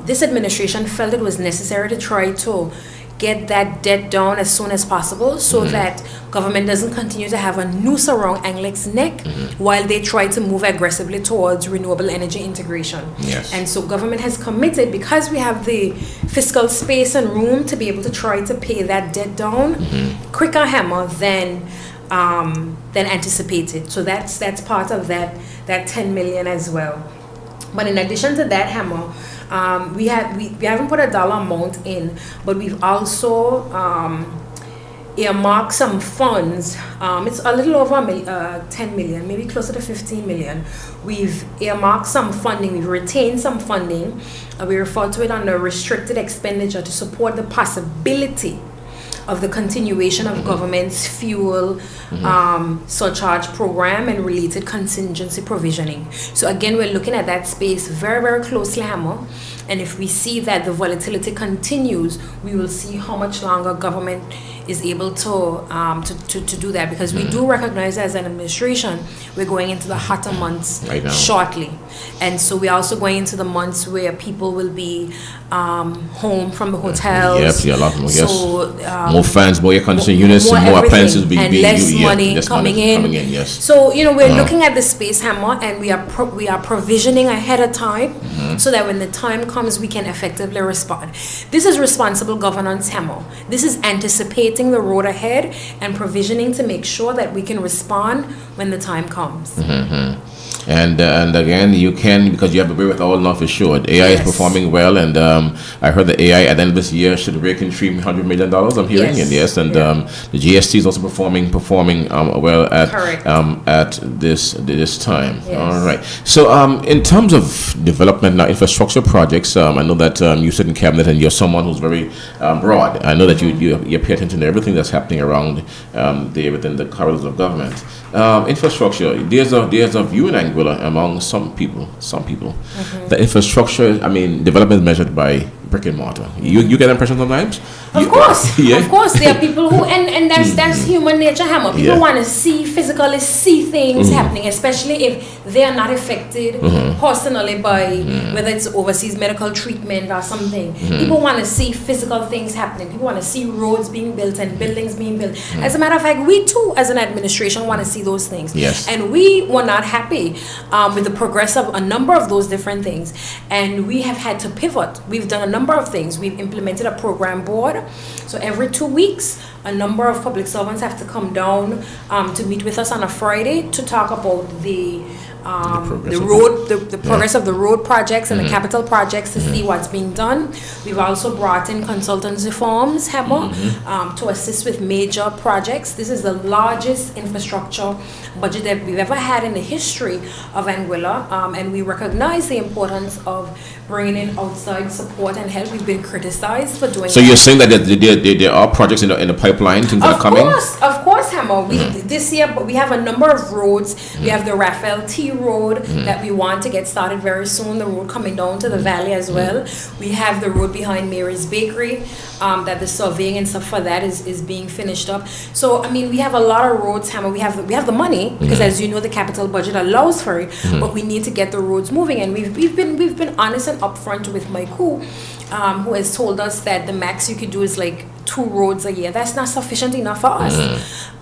This administration felt it was necessary to try to get that debt down as soon as possible, so that government doesn't continue to have a noose around ANGLEC's neck while they try to move aggressively towards renewable energy integration. Yes. And so government has committed, because we have the fiscal space and room to be able to try to pay that debt down quicker, Hammer, than anticipated. So that's part of that 10 million as well. But in addition to that, Hammer, we haven't put a dollar amount in, but we've also earmarked some funds. It's a little over 10 million, maybe closer to 15 million. We've earmarked some funding. We've retained some funding. We refer to it under restricted expenditure to support the possibility of the continuation of government's fuel surcharge program and related contingency provisioning. So again, we're looking at that space very, very closely, Hammer. And if we see that the volatility continues, we will see how much longer government is able to do that, because we do recognize as an administration we're going into the hotter months right shortly, and so we're also going into the months where people will be home from the hotels. Yep, a lot more. So more fans, more air conditioning units, more appliances being less money coming in. Yes. So we're looking at the space, Hammer, and we are provisioning ahead of time so that when the time comes we can effectively respond. This is responsible governance, Hammer. This is anticipating the road ahead and provisioning to make sure that we can respond when the time comes. And again, you can, because you have the wherewithal enough assured. AI is performing well, and I heard the AI at the end of this year should rake in $300 million. I'm hearing, the GST is also performing well at this time. Yes. All right. So in terms of development now, infrastructure projects, I know that you sit in cabinet and you're someone who's very broad. I know that you pay attention to everything that's happening around there within the corridors of government. Infrastructure, there's a view in Anguilla among some people, the infrastructure, development is measured by brick and mortar. You get impression sometimes? Of course, there are people who, and that's human nature, Hammer. People want to physically see things happening, especially if they are not affected personally by whether it's overseas medical treatment or something. People want to see physical things happening. People want to see roads being built and buildings being built. As a matter of fact, we too, as an administration, want to see those things. Yes. And we were not happy with the progress of a number of those different things. And we have had to pivot. We've done a number of things. We've implemented a program board. So every 2 weeks, a number of public servants have to come down to meet with us on a Friday to talk about the progress of the road projects and the capital projects to see what's being done. We've also brought in consultancy firms, Hammer, to assist with major projects. This is the largest infrastructure budget that we've ever had in the history of Anguilla, and we recognize the importance of bringing in outside support and help. We've been criticized for doing So that. You're saying that there are projects in the pipeline, things that are coming? Of course, Hammer. This year, but we have a number of roads. We have the Raphael T Road that we want to get started very soon. The road coming down to the valley as well. We have the road behind Mary's Bakery, that the surveying and stuff for that is being finished up. So I mean, we have a lot of roads, Hammer. We have the money because, as you know, the capital budget allows for it, but we need to get the roads moving. And we've been honest and upfront with Mike, who has told us that the max you could do is like 2 roads a year. That's not sufficient enough for us.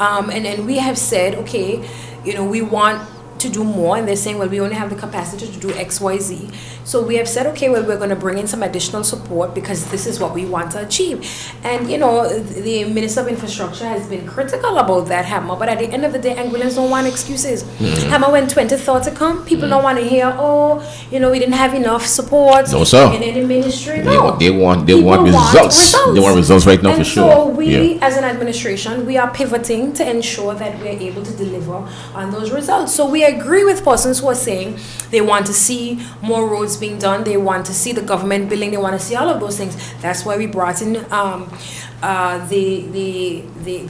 And then we have said, okay, you know, we want to do more, and they're saying, well, we only have the capacity to do XYZ. So we have said, okay, well, we're going to bring in some additional support because this is what we want to achieve. And you know, the Minister of Infrastructure has been critical about that, Hammer, but at the end of the day, Anguillans don't want excuses. Hammer, when 20 thought to come, people don't want to hear, oh, you know, we didn't have enough support in any ministry. No, they want results. They want results right now, and for sure. So we, as an administration, we are pivoting to ensure that we are able to deliver on those results. So we agree with persons who are saying they want to see more roads being done, they want to see the government building, they want to see all of those things. That's why we brought in the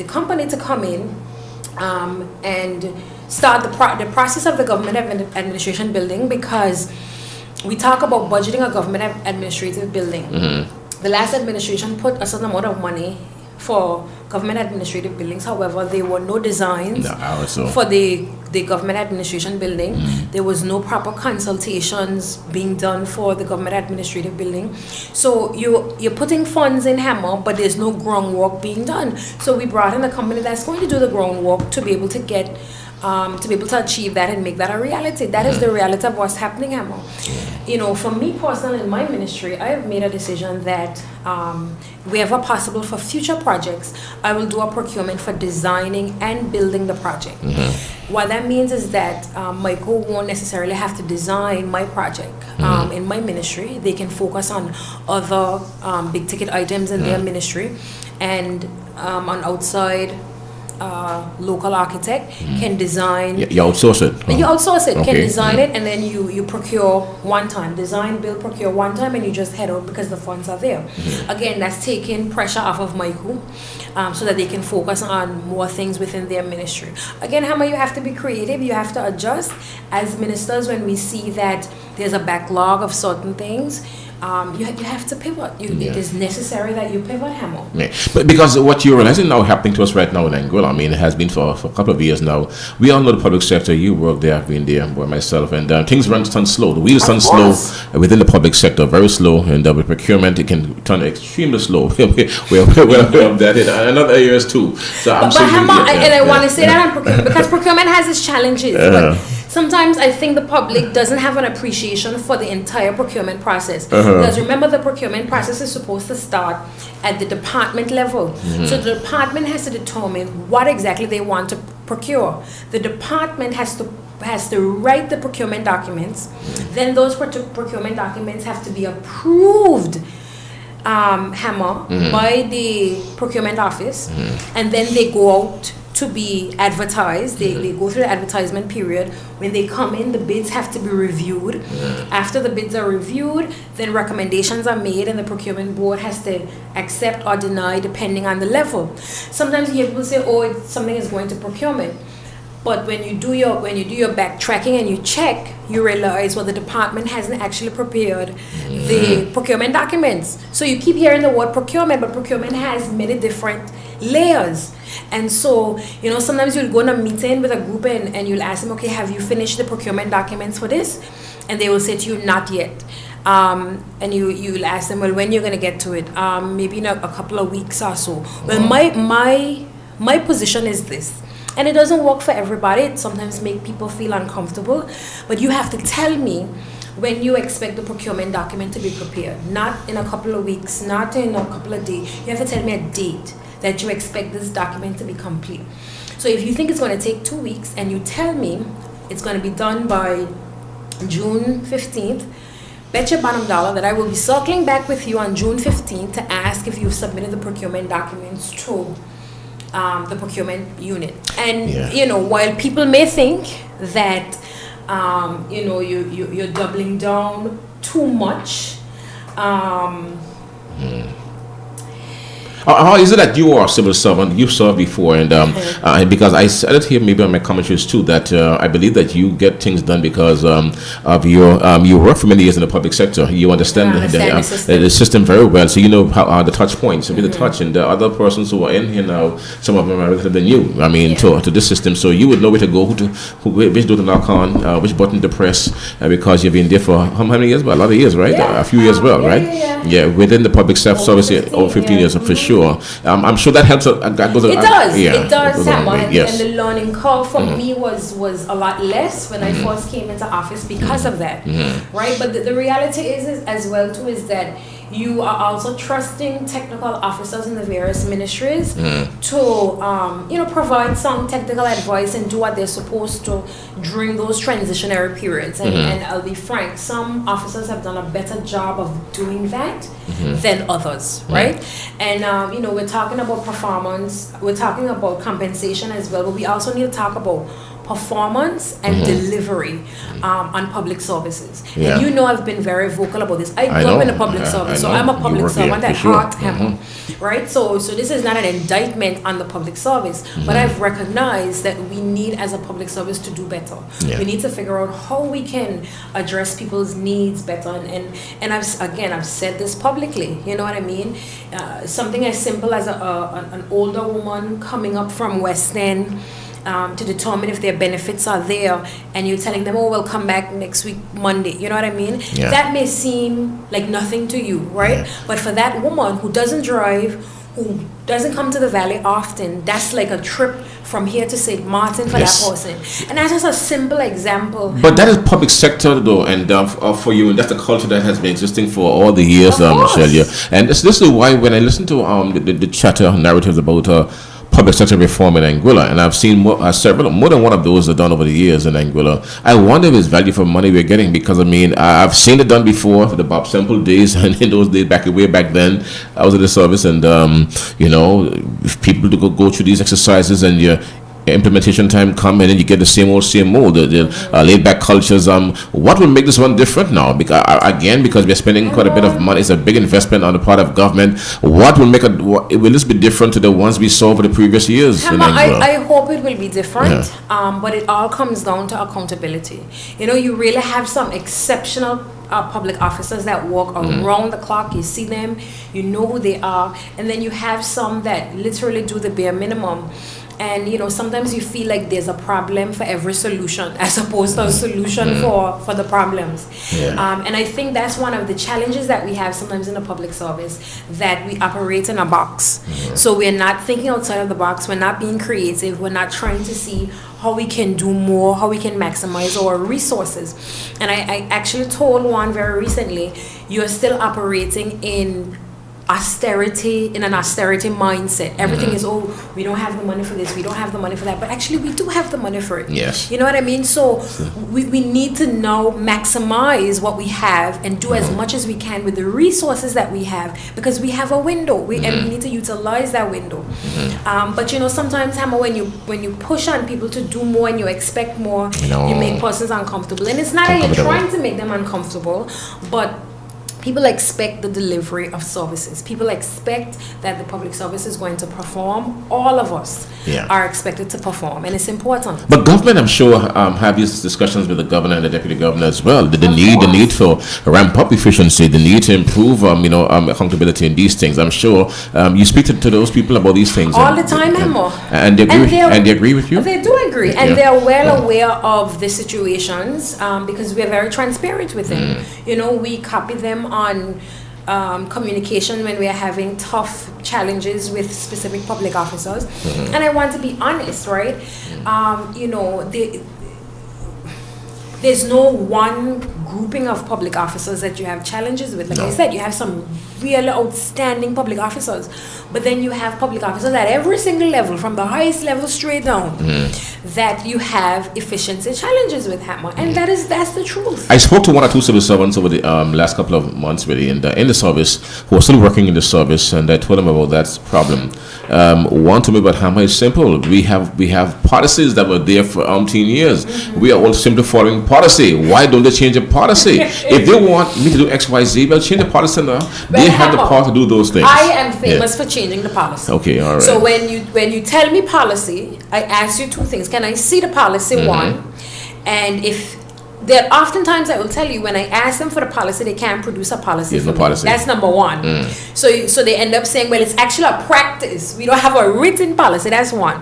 company to come in and start the process of the government administration building, because we talk about budgeting a government administrative building. The last administration put a certain amount of money for government administrative buildings. However, there were no designs for the government administration building. There was no proper consultations being done for the government administrative building. So you're putting funds in Hammer, but there's no groundwork being done. So we brought in a company that's going to do the groundwork to be able to get to be able to achieve that and make that a reality. That is the reality of what's happening, Hammer. You know, for me personally, in my ministry, I have made a decision that wherever possible for future projects, I will do a procurement for designing and building the project. What that means is that Michael won't necessarily have to design my project in my ministry. They can focus on other big ticket items in their ministry, and on outside local architect can design. You outsource it. You outsource it. Okay. Can design it, and then you procure one time. Design, build, procure one time, and you just head out because the funds are there. Again, that's taking pressure off of Michael, so that they can focus on more things within their ministry. Again, Hammer, you have to be creative. You have to adjust. As ministers, when we see that there's a backlog of certain things, you have to pivot. It is necessary that you pivot, Hammer. Yeah. But because what you're realizing now happening to us right now in Angola, I mean, it has been for a couple of years now. We all know the public sector. You work there, I've been there by myself, and things run slow. The wheels turn slow within the public sector, very slow, and with procurement, it can turn extremely slow. we're of that in other areas too. So I'm saying, Hammer, I want to say that on procurement, because procurement has its challenges. But sometimes I think the public doesn't have an appreciation for the entire procurement process. Because remember, the procurement process is supposed to start at the department level. So the department has to determine what exactly they want to procure. The department has to write the procurement documents. Then those procurement documents have to be approved, Hammer, by the procurement office, and then they go out to be advertised. They go through the advertisement period. When they come in, the bids have to be reviewed. After the bids are reviewed, then recommendations are made, and the procurement board has to accept or deny depending on the level. Sometimes you hear people say, oh, something is going to procurement. But when you do your backtracking and you check, you realize, well, the department hasn't actually prepared the procurement documents. So you keep hearing the word procurement, but procurement has many different layers. And so, you know, sometimes you'll go on a meeting with a group and you'll ask them, okay, have you finished the procurement documents for this? And they will say to you, not yet. And you'll ask them, well, when you're going to get to it? Maybe in a couple of weeks or so. Well, my position is this. And it doesn't work for everybody. It sometimes makes people feel uncomfortable. But you have to tell me when you expect the procurement document to be prepared. Not in a couple of weeks, not in a couple of days. You have to tell me a date that you expect this document to be complete. So if you think it's going to take 2 weeks and you tell me it's going to be done by June 15th, bet your bottom dollar that I will be circling back with you on June 15th to ask if you've submitted the procurement documents to the procurement unit. And you know, while people may think that you know, you're doubling down too much, How is it that you are a civil servant? You've served before, and because I said it here, maybe on my commentaries too, that I believe that you get things done because of your you work for many years in the public sector. You understand, the system very well, so you know how the touch points, the touch, and the other persons who are in here now, some of them are better than you. I mean, to this system, so you would know where to go, which door to knock on, which button to press, because you've been there for how many years? But a lot of years, right? A few years, well, right? Yeah, within the public service, over 15 years for sure. I'm sure that helps. That goes. It does. Yes. And the learning curve for me was a lot less when I first came into office because of that, right? But the reality is as well too is that you are also trusting technical officers in the various ministries to provide some technical advice and do what they're supposed to during those transitionary periods. And I'll be frank, some officers have done a better job of doing that than others, right? And we're talking about performance, we're talking about compensation as well, but we also need to talk about performance and delivery on public services. And I've been very vocal about this. I grew up in the public service, so I'm a public servant at heart, right? So this is not an indictment on the public service, but I've recognized that we need as a public service to do better. We need to figure out how we can address people's needs better. And I've said this publicly, you know what I mean? Something as simple as an older woman coming up from West End, to determine if their benefits are there, and you're telling them, we'll come back next week Monday, you know what I mean? That may seem like nothing to you, right? But for that woman who doesn't drive, who doesn't come to the valley often, that's like a trip from here to St. Martin for that person. And that's just a simple example. But that is public sector though, and for you, and that's the culture that has been existing for all the years, Shellya. And this is why when I listen to the chatter narratives about public sector reform in Anguilla, and I've seen more than one of those done over the years in Anguilla. I wonder if it's value for money we're getting, because I mean I've seen it done before for the Bob Semple days, and in those days way back then I was at the service, and if people to go through these exercises and implementation time come, and then you get the same old the laid back cultures. What will make this one different now? Because we're spending quite a bit of money. It's a big investment on the part of government. What will make will this be different to the ones we saw for the previous years? I hope it will be different, but it all comes down to accountability. You really have some exceptional public officers that walk around the clock. You see them, you know who they are, and then you have some that literally do the bare minimum. And sometimes you feel like there's a problem for every solution as opposed to a solution for the problems. And I think that's one of the challenges that we have sometimes in the public service, that we operate in a box. So we're not thinking outside of the box, we're not being creative, we're not trying to see how we can do more, how we can maximize our resources. And I actually told one very recently, you're still operating in an austerity mindset. Everything is, we don't have the money for this, we don't have the money for that, but actually we do have the money for it. Yes. You know what I mean? So we need to now maximize what we have and do as much as we can with the resources that we have, because we have a window, and we need to utilize that window. But sometimes, Hammer, when you push on people to do more and you expect more, you make persons uncomfortable. And it's not that you're trying to make them uncomfortable, but people expect the delivery of services. People expect that the public service is going to perform. All of us are expected to perform, and it's important. But government, I'm sure, have these discussions with the governor and the deputy governor as well. The need for ramp up efficiency, the need to improve, accountability in these things. I'm sure you speak to those people about these things all the time, Emma. And they agree with you. They do agree, and they're well aware of the situations because we're very transparent with them. We copy them on communication when we are having tough challenges with specific public officers. And I want to be honest, right? There's no one grouping of public officers that you have challenges with. Like I said, you have some really outstanding public officers, but then you have public officers at every single level, from the highest level straight down, that you have efficiency challenges with, Hammer, and that's the truth. I spoke to one or two civil servants over the last couple of months, really, in the service, who are still working in the service, and I told them about that problem. One told me about Hammer is simple. We have policies that were there for umpteen years. We are all simply following policy. Why don't they change the policy? policy. If they want me to do X, Y, Z, well, change the policy now. They have the power to do those things. I am famous for changing the policy. Okay, all right. So when you tell me policy, I ask you two things. Can I see the policy, one? And if there oftentimes I will tell you, when I ask them for the policy, they can't produce a policy for me. Policy. That's number one. So they end up saying, well, it's actually a practice. We don't have a written policy. That's one.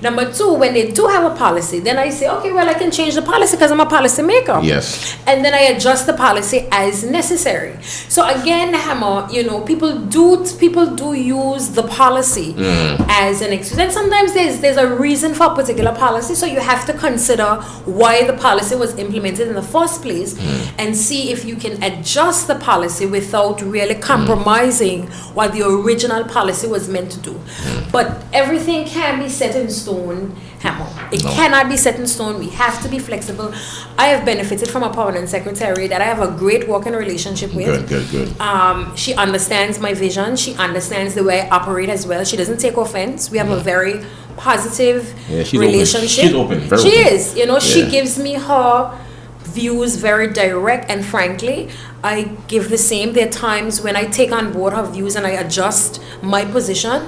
Number two, when they do have a policy, then I say, okay, well, I can change the policy because I'm a policy maker. Yes. And then I adjust the policy as necessary. So again, Hammer, people do use the policy as an excuse. And sometimes there's a reason for a particular policy, so you have to consider why the policy was implemented in the first place and see if you can adjust the policy without really compromising what the original policy was meant to do. But everything can be set in stone, Hammer. It cannot be set in stone. We have to be flexible. I have benefited from a permanent secretary that I have a great working relationship with. Good. She understands my vision. She understands the way I operate as well. She doesn't take offense. We have a very positive relationship. She's open. Very she open. is. She gives me her views very direct, and frankly, I give the same. There are times when I take on board her views and I adjust my position,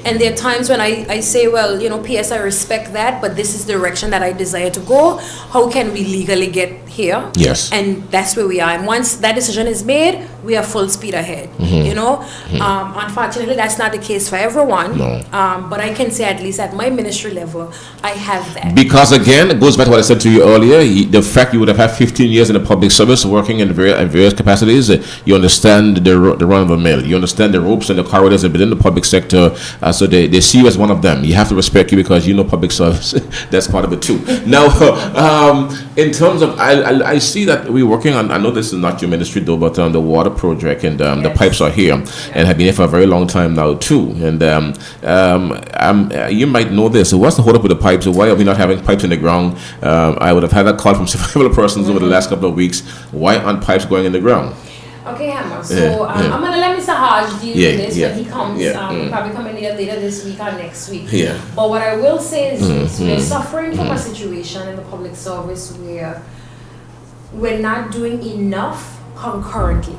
and there are times when I say, well, PS, I respect that, but this is the direction that I desire to go. How can we legally get here? Yes. And that's where we are. And once that decision is made, we are full speed ahead. Unfortunately, that's not the case for everyone. No. But I can say, at least at my ministry level, I have that. Because again, it goes back to what I said to you earlier. The fact you would have had 15 years in the public service, working in various capacities, you understand the run of the mill. You understand the ropes and the corridors within the public sector. So they see you as one of them. You have to respect you because you know public service. That's part of it too. Now, in terms of, I see that we're working on, I know this is not your ministry though, but the water project, and the pipes are here and have been here for a very long time now too. And you might know this. So what's the hold up with the pipes? Why are we not having pipes in the ground? I would have had that call from several persons over the last couple of weeks. Why aren't pipes going in the ground? Okay, Hammer. So I'm going to let Mr. Hodge deal with this when he comes. He'll probably come in here later this week or next week. Yeah. But what I will say is this. We're suffering from a situation in the public service where we're not doing enough concurrently.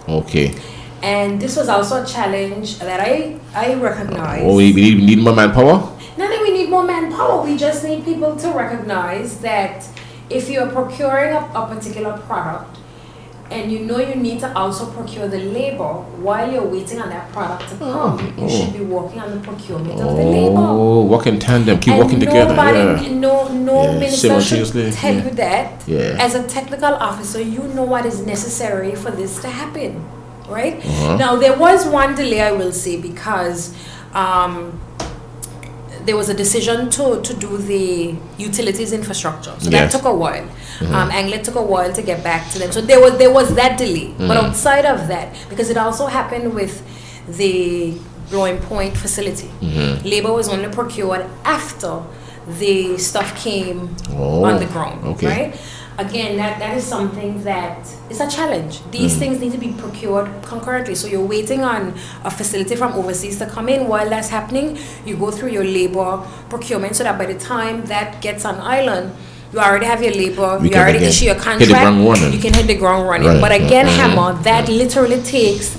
Okay. And this was also a challenge that I recognize. Oh, we need more manpower? Not that we need more manpower. We just need people to recognize that if you're procuring a particular product, and you need to also procure the labor while you're waiting on that product to come, you should be working on the procurement of the labor. Oh, work in tandem, keep working together. No minister should tell you that. Yeah. As a technical officer, you know what is necessary for this to happen, right? Now, there was one delay, I will say, because there was a decision to do the utilities infrastructure. So that took a while. Anglet took a while to get back to them. So there was that delay. But outside of that, because it also happened with the Blowing Point facility, labor was only procured after the stuff came on the ground, right? Again, that is something that is a challenge. These things need to be procured concurrently. So you're waiting on a facility from overseas to come in. While that's happening, you go through your labor procurement so that by the time that gets on island, you already have your labor, you already issue your contract, you can hit the ground running. Right. But again, Hammer, that literally takes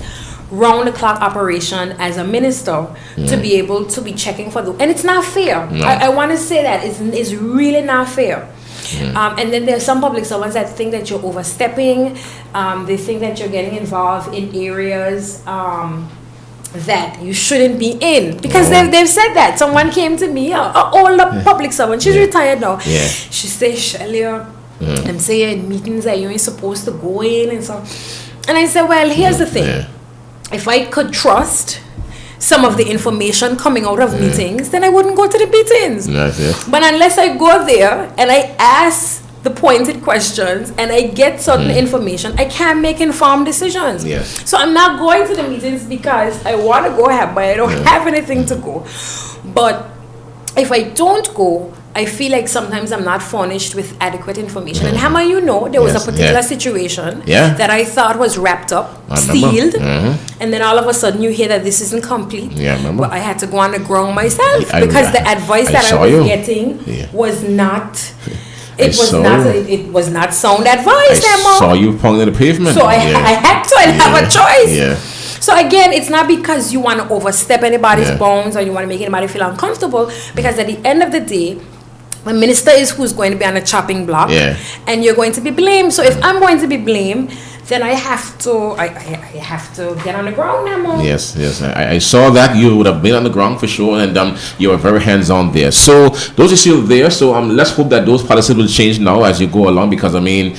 round-the-clock operation as a minister to be able to be checking for and it's not fair. No. I want to say that it's really not fair. And then there are some public servants that think that you're overstepping. They think that you're getting involved in areas that you shouldn't be in, because they've said that. Someone came to me, an older public servant, she's retired now. She said, Shellya, I'm saying meetings that you ain't supposed to go in and so. And I said, well, here's the thing. If I could trust some of the information coming out of meetings, then I wouldn't go to the meetings. But unless I go there and I ask the pointed questions and I get certain information, I can't make informed decisions. So I'm not going to the meetings because I want to go ahead, but I don't have anything to go. But if I don't go, I feel like sometimes I'm not furnished with adequate information. And Hammer, there was a particular situation that I thought was wrapped up, sealed, and then all of a sudden you hear that this isn't complete. But I had to go on the ground myself because the advice that I was getting was not It was not sound advice, I saw you pounding the pavement. So I had to. I have a choice. Yeah. So again, it's not because you want to overstep anybody's bounds or you want to make anybody feel uncomfortable, because at the end of the day, the minister is who's going to be on the chopping block, and you're going to be blamed. So if I'm going to be blamed, then I have to get on the ground now. Yes. I saw that you would have been on the ground for sure, and you were very hands-on there. So those are still there. So let's hope that those policies will change now as you go along, because I mean,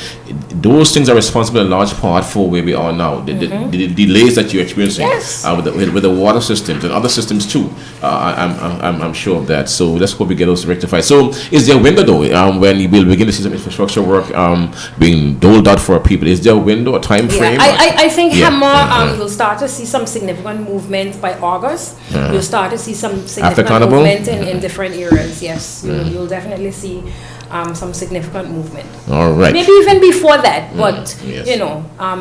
those things are responsible in large part for where we are now. The delays that you're experiencing with the water systems and other systems too. I'm sure of that. So let's hope we get those rectified. So is there a window though when you will begin to see some infrastructure work being doled out for people? Is there a window? Time frame? I think you'll start to see some significant movement by August. You'll start to see some significant movement in different areas. Yes, you'll definitely see some significant movement. All right. Maybe even before that, but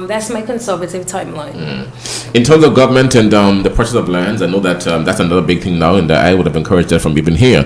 that's my conservative timeline. In terms of government and the purchase of lands, I know that that's another big thing now, and I would have encouraged that from even here.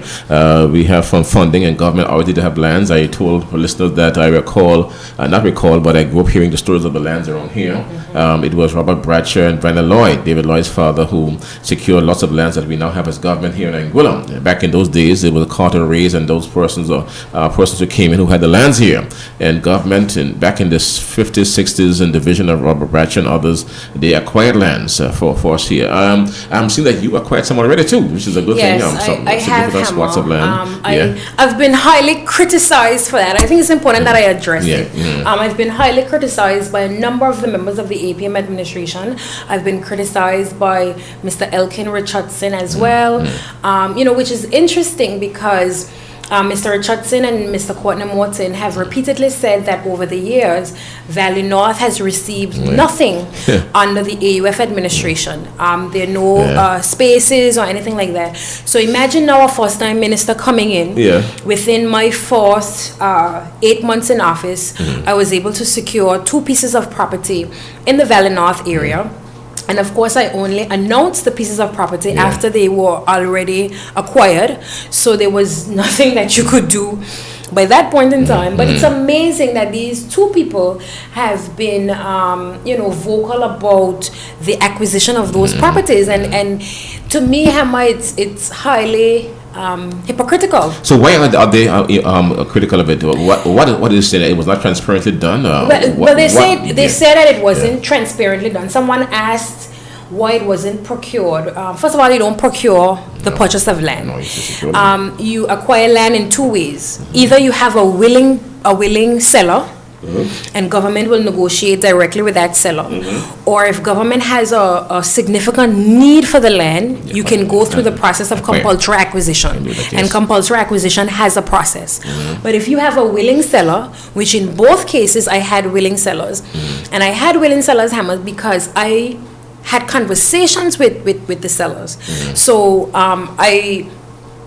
We have from funding, and government already to have lands. I told listeners that I but I grew up hearing the stories of the lands around here. It was Robert Bradshaw and Brandon Lloyd, David Lloyd's father, who secured lots of lands that we now have as government here in Anguilla. Back in those days, it was Carter Rays and those persons who came in who had the lands here. And government, back in the 50s, 60s, in division of Robert Bradshaw and others, they acquired lands for us here. I'm seeing that you acquired some already too, which is a good thing. I have spots of land. I've been highly criticized for that. I think it's important that I address it. I've been highly criticized by a number of the members of the APM administration. I've been criticized by Mr. Elkin Richardson as well, which is interesting because Mr. Richardson and Mr. Courtney Morton have repeatedly said that over the years, Valley North has received nothing under the AUF administration. There are no spaces or anything like that. So imagine now a first-time minister coming in. Within my first 8 months in office, I was able to secure 2 pieces of property in the Valley North area. And of course, I only announced the pieces of property after they were already acquired. So there was nothing that you could do by that point in time. But it's amazing that these 2 people have been, vocal about the acquisition of those properties. And to me, Hamma, it's highly hypocritical. So why are they critical of it? What is it? It was not transparently done. They said that it wasn't transparently done. Someone asked why it wasn't procured. First of all, you don't procure the purchase of land. You acquire land in 2 ways. Either you have a willing seller, and government will negotiate directly with that seller. Or if government has a significant need for the land, you can go through the process of compulsory acquisition. And compulsory acquisition has a process. But if you have a willing seller, which in both cases I had willing sellers, and I had willing sellers, Hammer, because I had conversations with the sellers. So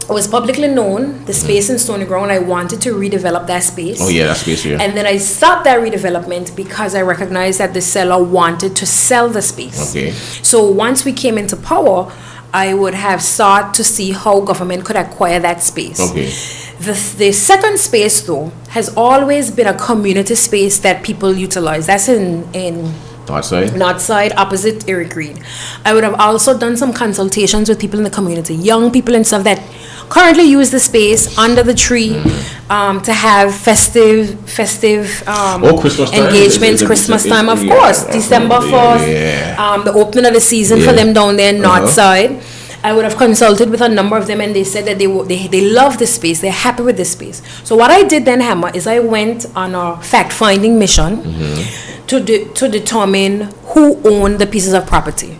it was publicly known, the space in Stony Ground, I wanted to redevelop that space. That space, And then I stopped that redevelopment because I recognized that the seller wanted to sell the space. So once we came into power, I would have sought to see how government could acquire that space. The second space, though, has always been a community space that people utilize. That's in North side, opposite Eric Reed. I would have also done some consultations with people in the community, young people and stuff that currently use the space under the tree to have festive engagements. Christmas time, of course, December 1st, the opening of the season for them down there North side. I would have consulted with a number of them, and they said that they love this space, they're happy with this space. So what I did then, Hammer, is I went on a fact-finding mission to determine who owned the pieces of property.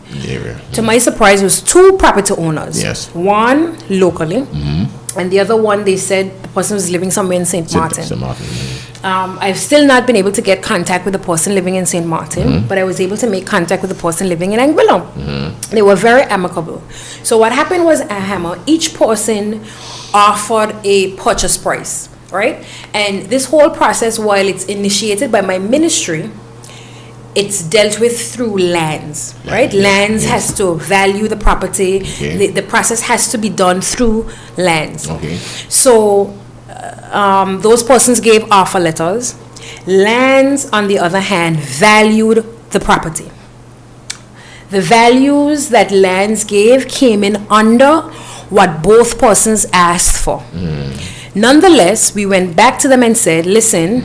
To my surprise, it was 2 property owners. One locally, and the other one, they said the person was living somewhere in St. Martin. I've still not been able to get contact with the person living in St. Martin, but I was able to make contact with the person living in Anguilla. They were very amicable. So what happened was, Hammer, each person offered a purchase price, right? And this whole process, while it's initiated by my ministry, it's dealt with through lands, right? Lands has to value the property. The process has to be done through lands. So those persons gave offer letters. Lands, on the other hand, valued the property. The values that lands gave came in under what both persons asked for. Nonetheless, we went back to them and said, listen,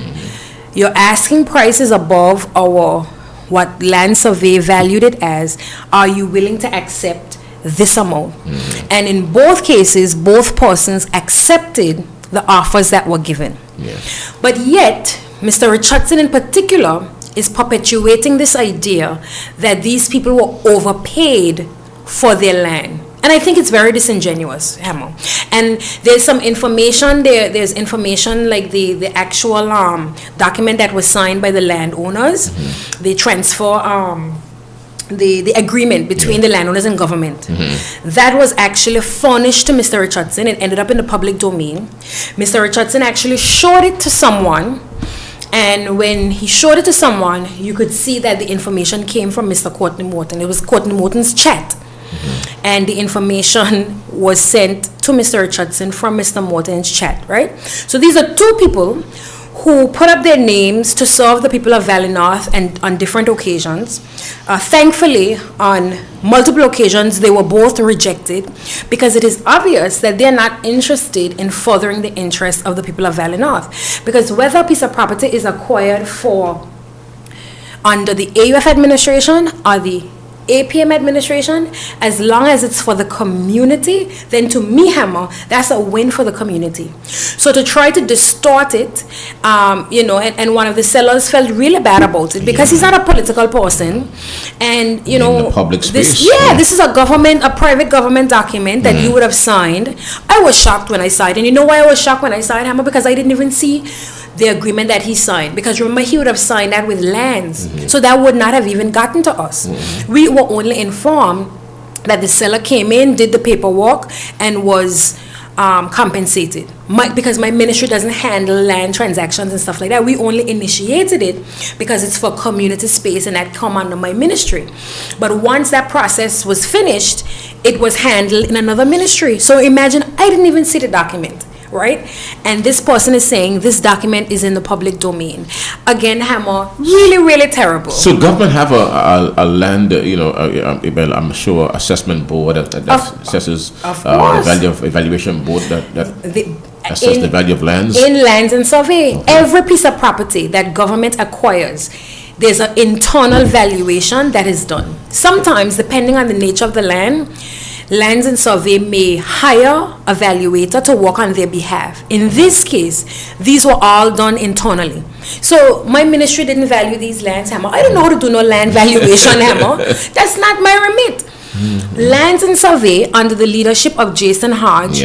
your asking price is above our what land survey valued it as. Are you willing to accept this amount? And in both cases, both persons accepted the offers that were given. Yes. But yet, Mr. Richardson in particular is perpetuating this idea that these people were overpaid for their land. And I think it's very disingenuous, Hammer. And there's some information there. There's information like the actual document that was signed by the landowners. They transfer the agreement between the landowners and government. That was actually furnished to Mr. Richardson. It ended up in the public domain. Mr. Richardson actually showed it to someone. And when he showed it to someone, you could see that the information came from Mr. Courtney Morton. It was Courtney Morton's chat. And the information was sent to Mr. Richardson from Mr. Morton's chat, right? So these are two people who put up their names to serve the people of Valley North and on different occasions. Thankfully, on multiple occasions, they were both rejected because it is obvious that they're not interested in furthering the interests of the people of Valley North. Because whether a piece of property is acquired for under the AUF administration or the APM administration, as long as it's for the community, then to me, Hammer, that's a win for the community. So to try to distort it, and one of the sellers felt really bad about it because he's not a political person, and in the public space. This is a private government document that you would have signed. I was shocked when I saw it, and you know why I was shocked when I saw it, Hammer? Because I didn't even see the agreement that he signed, because remember, he would have signed that with lands, so that would not have even gotten to us. We were only informed that the seller came in, did the paperwork, and was compensated. Because my ministry doesn't handle land transactions and stuff like that. We only initiated it because it's for community space and that come under my ministry. But once that process was finished, it was handled in another ministry. So imagine, I didn't even see the document. Right? And this person is saying this document is in the public domain. Again, Hammer, really, really terrible. So government have a land, I'm sure, assessment board that assesses value of evaluation board that assess the value of lands? In lands and survey. Okay. Every piece of property that government acquires, there's an internal valuation that is done. Sometimes, depending on the nature of the land, Lands and Survey may hire a valuator to work on their behalf. In this case, these were all done internally. So my ministry didn't value these lands, Hammer. I don't know how to do no land valuation, Hammer. That's not my remit. Lands and Survey, under the leadership of Jason Hodge,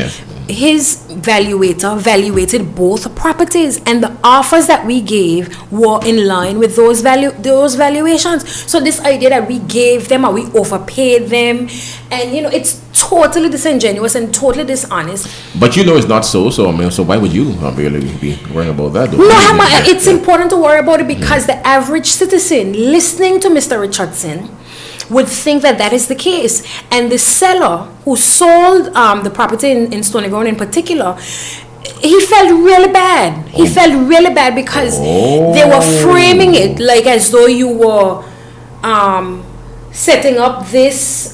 his valuator evaluated both properties, and the offers that we gave were in line with those valuations. So this idea that we gave them or we overpaid them, and it's totally disingenuous and totally dishonest. But it's not so. So why would you really be worrying about that? No, it's important to worry about it because the average citizen listening to Mr. Richardson would think that is the case. And the seller who sold the property in Stony Ground in particular, he felt really bad. He felt really bad because they were framing it like as though you were setting up this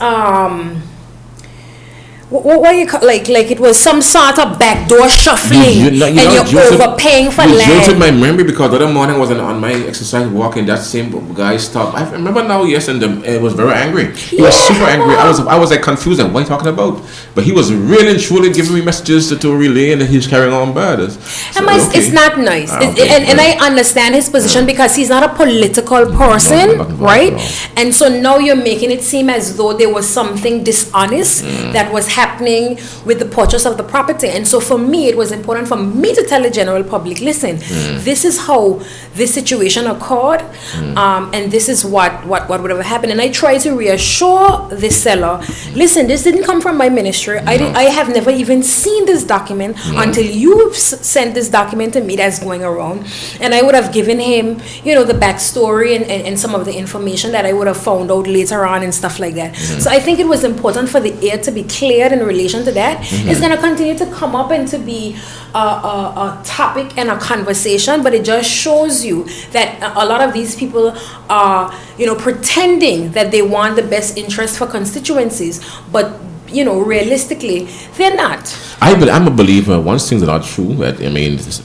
what do you call, like it was some sort of backdoor shuffling, and you're overpaying for land. You jolted my memory because the other morning I was on my exercise walking. That same guy stopped. I remember now. Yes, and it was very angry. He was super angry. I was like confused. What are you talking about? But he was really and truly giving me messages to relay, and he was carrying on bad. It's not nice. And I understand his position because he's not a political person, right? And so now you're making it seem as though there was something dishonest that was happening with the purchase of the property. And so for me, it was important for me to tell the general public, listen, this is how this situation occurred, and this is what would have happened. And I try to reassure the seller, listen, this didn't come from my ministry. I have never even seen this document until you sent this document to me that's going around. And I would have given him, the backstory and some of the information that I would have found out later on and stuff like that. So I think it was important for the air to be cleared said in relation to that is going to continue to come up and to be a topic and a conversation, but it just shows you that a lot of these people are, pretending that they want the best interest for constituencies, but realistically, they're not. I'm a believer. Once things are not true,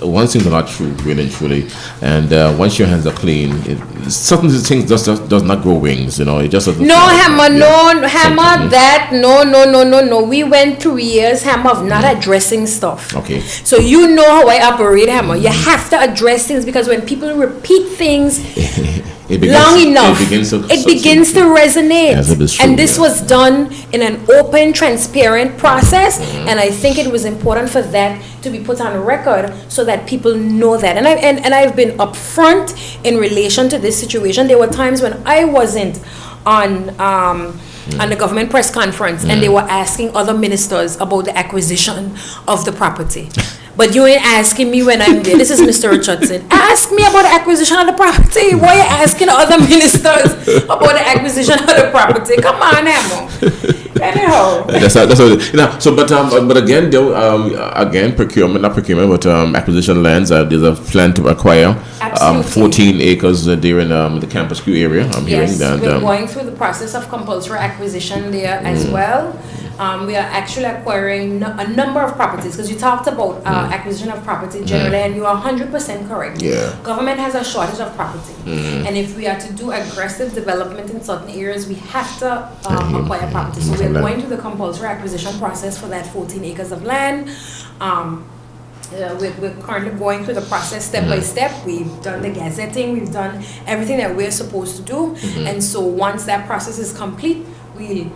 once things are not true, really and truly, and once your hands are clean, certain things does not grow wings. It just doesn't. No, Hammer, no. We went through years, Hammer, of not addressing stuff. Okay. So you know how I operate, Hammer. You have to address things because when people repeat things long enough, it begins to resonate. Yes, it is true, and this was done in an open, transparent process, and I think it was important for that to be put on record so that people know that. And I've been upfront in relation to this situation. There were times when I wasn't on the government press conference, and they were asking other ministers about the acquisition of the property. But you ain't asking me when I'm there. This is Mr. Richardson. Ask me about the acquisition of the property. Why are you asking other ministers about the acquisition of the property? Come on, Hammo. Anyhow. But again, though, acquisition lands. There's a plan to acquire 14 acres there in the Campus Crew area. I'm hearing that. We're going through the process of compulsory acquisition there as well. We are actually acquiring a number of properties because you talked about acquisition of property generally, and you are 100% correct. Yeah. Government has a shortage of property, and if we are to do aggressive development in certain areas, we have to acquire property. So we're going through the compulsory acquisition process for that 14 acres of land. We're currently going through the process step by step. We've done the gazetting, we've done everything that we're supposed to do, and so once that process is complete, we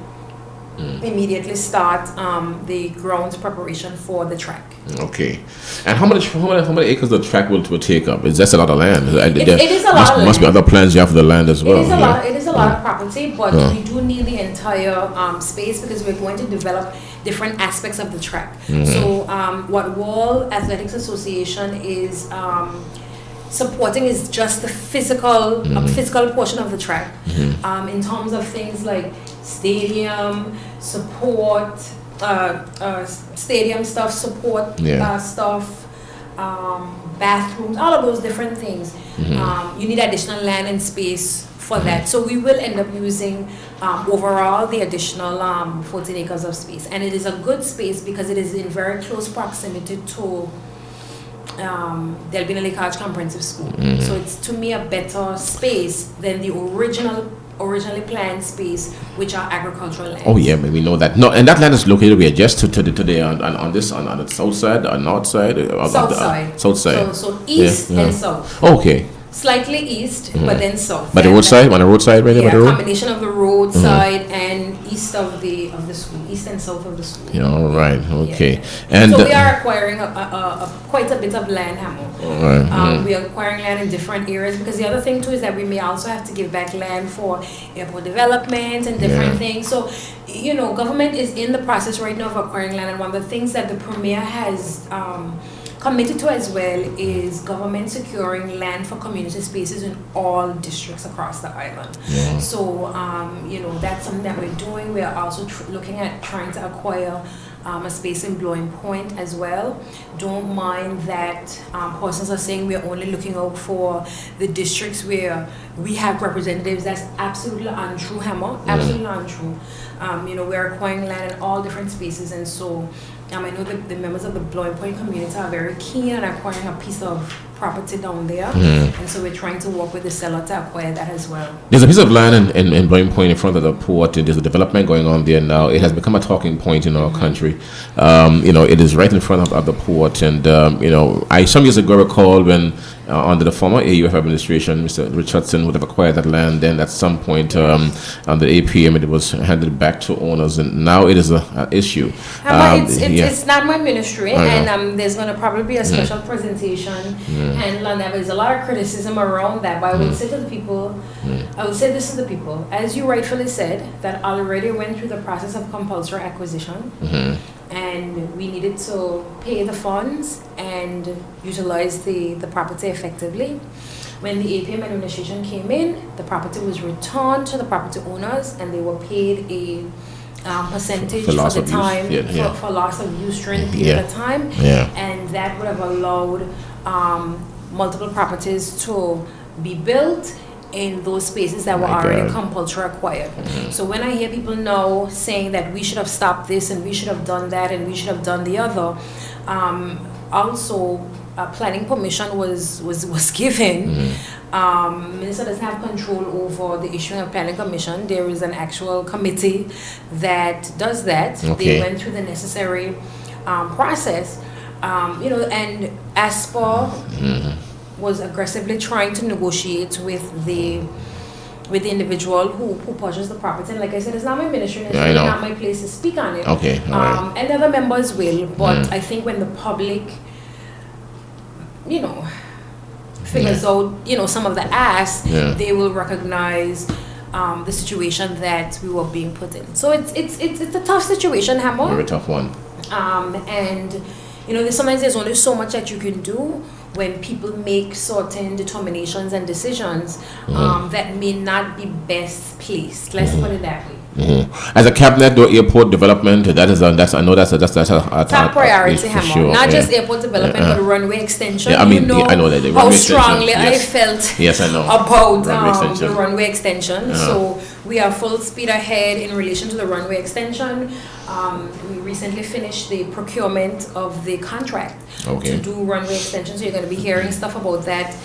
immediately start the grounds preparation for the track. Okay, and how many acres the track will take up? Is that a lot of land? It is a lot. Must be other plans you have for the land as well. It is a lot of property, but we do need the entire space because we're going to develop different aspects of the track. So what World Athletics Association is supporting is just the physical portion of the track, in terms of things like stadium support, stadium stuff, support stuff, bathrooms, all of those different things. You need additional land and space for that. So we will end up using overall the additional 14 acres of space. And it is a good space because it is in very close proximity to Delbina Lake College Comprehensive School. So it's to me a better space than the originally planned space, which are agricultural lands. Oh yeah, we know that. No, and that land is located where just to today on the south side or north side? South side. South side. So east and south. Okay. Slightly east, but then south. By the roadside, on the roadside, right there by the road. Combination of the roadside and east of the school, east and south of the school. Yeah, all right, okay. Yeah. And so we are acquiring quite a bit of land, Hamo. We are acquiring land in different areas because the other thing too is that we may also have to give back land for airport development and different things. So, government is in the process right now of acquiring land, and one of the things that the Premier has committed to as well is government securing land for community spaces in all districts across the island. So that's something that we're doing. We are also looking at trying to acquire a space in Blowing Point as well. Don't mind that persons are saying we're only looking out for the districts where we have representatives. That's absolutely untrue, Hammer. Absolutely untrue. We're acquiring land in all different spaces, and so I know the members of the Blowing Point community are very keen on acquiring a piece of property down there, and so we're trying to work with the seller to acquire that as well. There's a piece of land in Blowing Point in front of the port, and there's a development going on there now. It has become a talking point in our country. It is right in front of the port, and I some years ago recall when under the former AUF administration, Mr. Richardson would have acquired that land. Then at some point under APM, it was handed back to owners, and now it is an issue. It's not my ministry, and there's going to probably be a special presentation handled on that. There's a lot of criticism around that, but I would say to the people, I would say this to the people, as you rightfully said, that already went through the process of compulsory acquisition, and we needed to pay the funds and utilize the property effectively. When the APM administration came in, the property was returned to the property owners, and they were paid a percentage For for loss the of use. time, Yeah, yeah. For loss of use during the period Yeah. of time. Yeah. And that would have allowed multiple properties to be built in those spaces that were My already God. compulsory acquired. So when I hear people now saying that we should have stopped this and we should have done that and we should have done the other, also planning permission was given. Minister doesn't have control over the issuing of planning permission. There is an actual committee that does that. Okay. They went through the necessary process, and ASPA was aggressively trying to negotiate with the individual who purchased the property. And like I said, it's not my ministry, and it's Yeah, I really know. not my place to speak on it. Okay, all right. And other members will, but I think when the public, figures out, some of the asks, Yeah. they will recognize the situation that we were being put in. So it's a tough situation, Hammer. Very tough one. And sometimes there's only so much that you can do when people make certain determinations and decisions that may not be best placed. Let's put it that way. As a cabinet, though, airport development, that's a Top priority, for Hammer. sure. Not yeah. just airport development, but runway extension. Yeah, I mean, I know that the how runway extension, strongly yes. I felt Yes, I know. about Runway extension. the runway extension. Uh-huh. So we are full speed ahead in relation to the runway extension. We recently finished the procurement of the contract Okay. to do runway extension. So you're going to be hearing stuff about that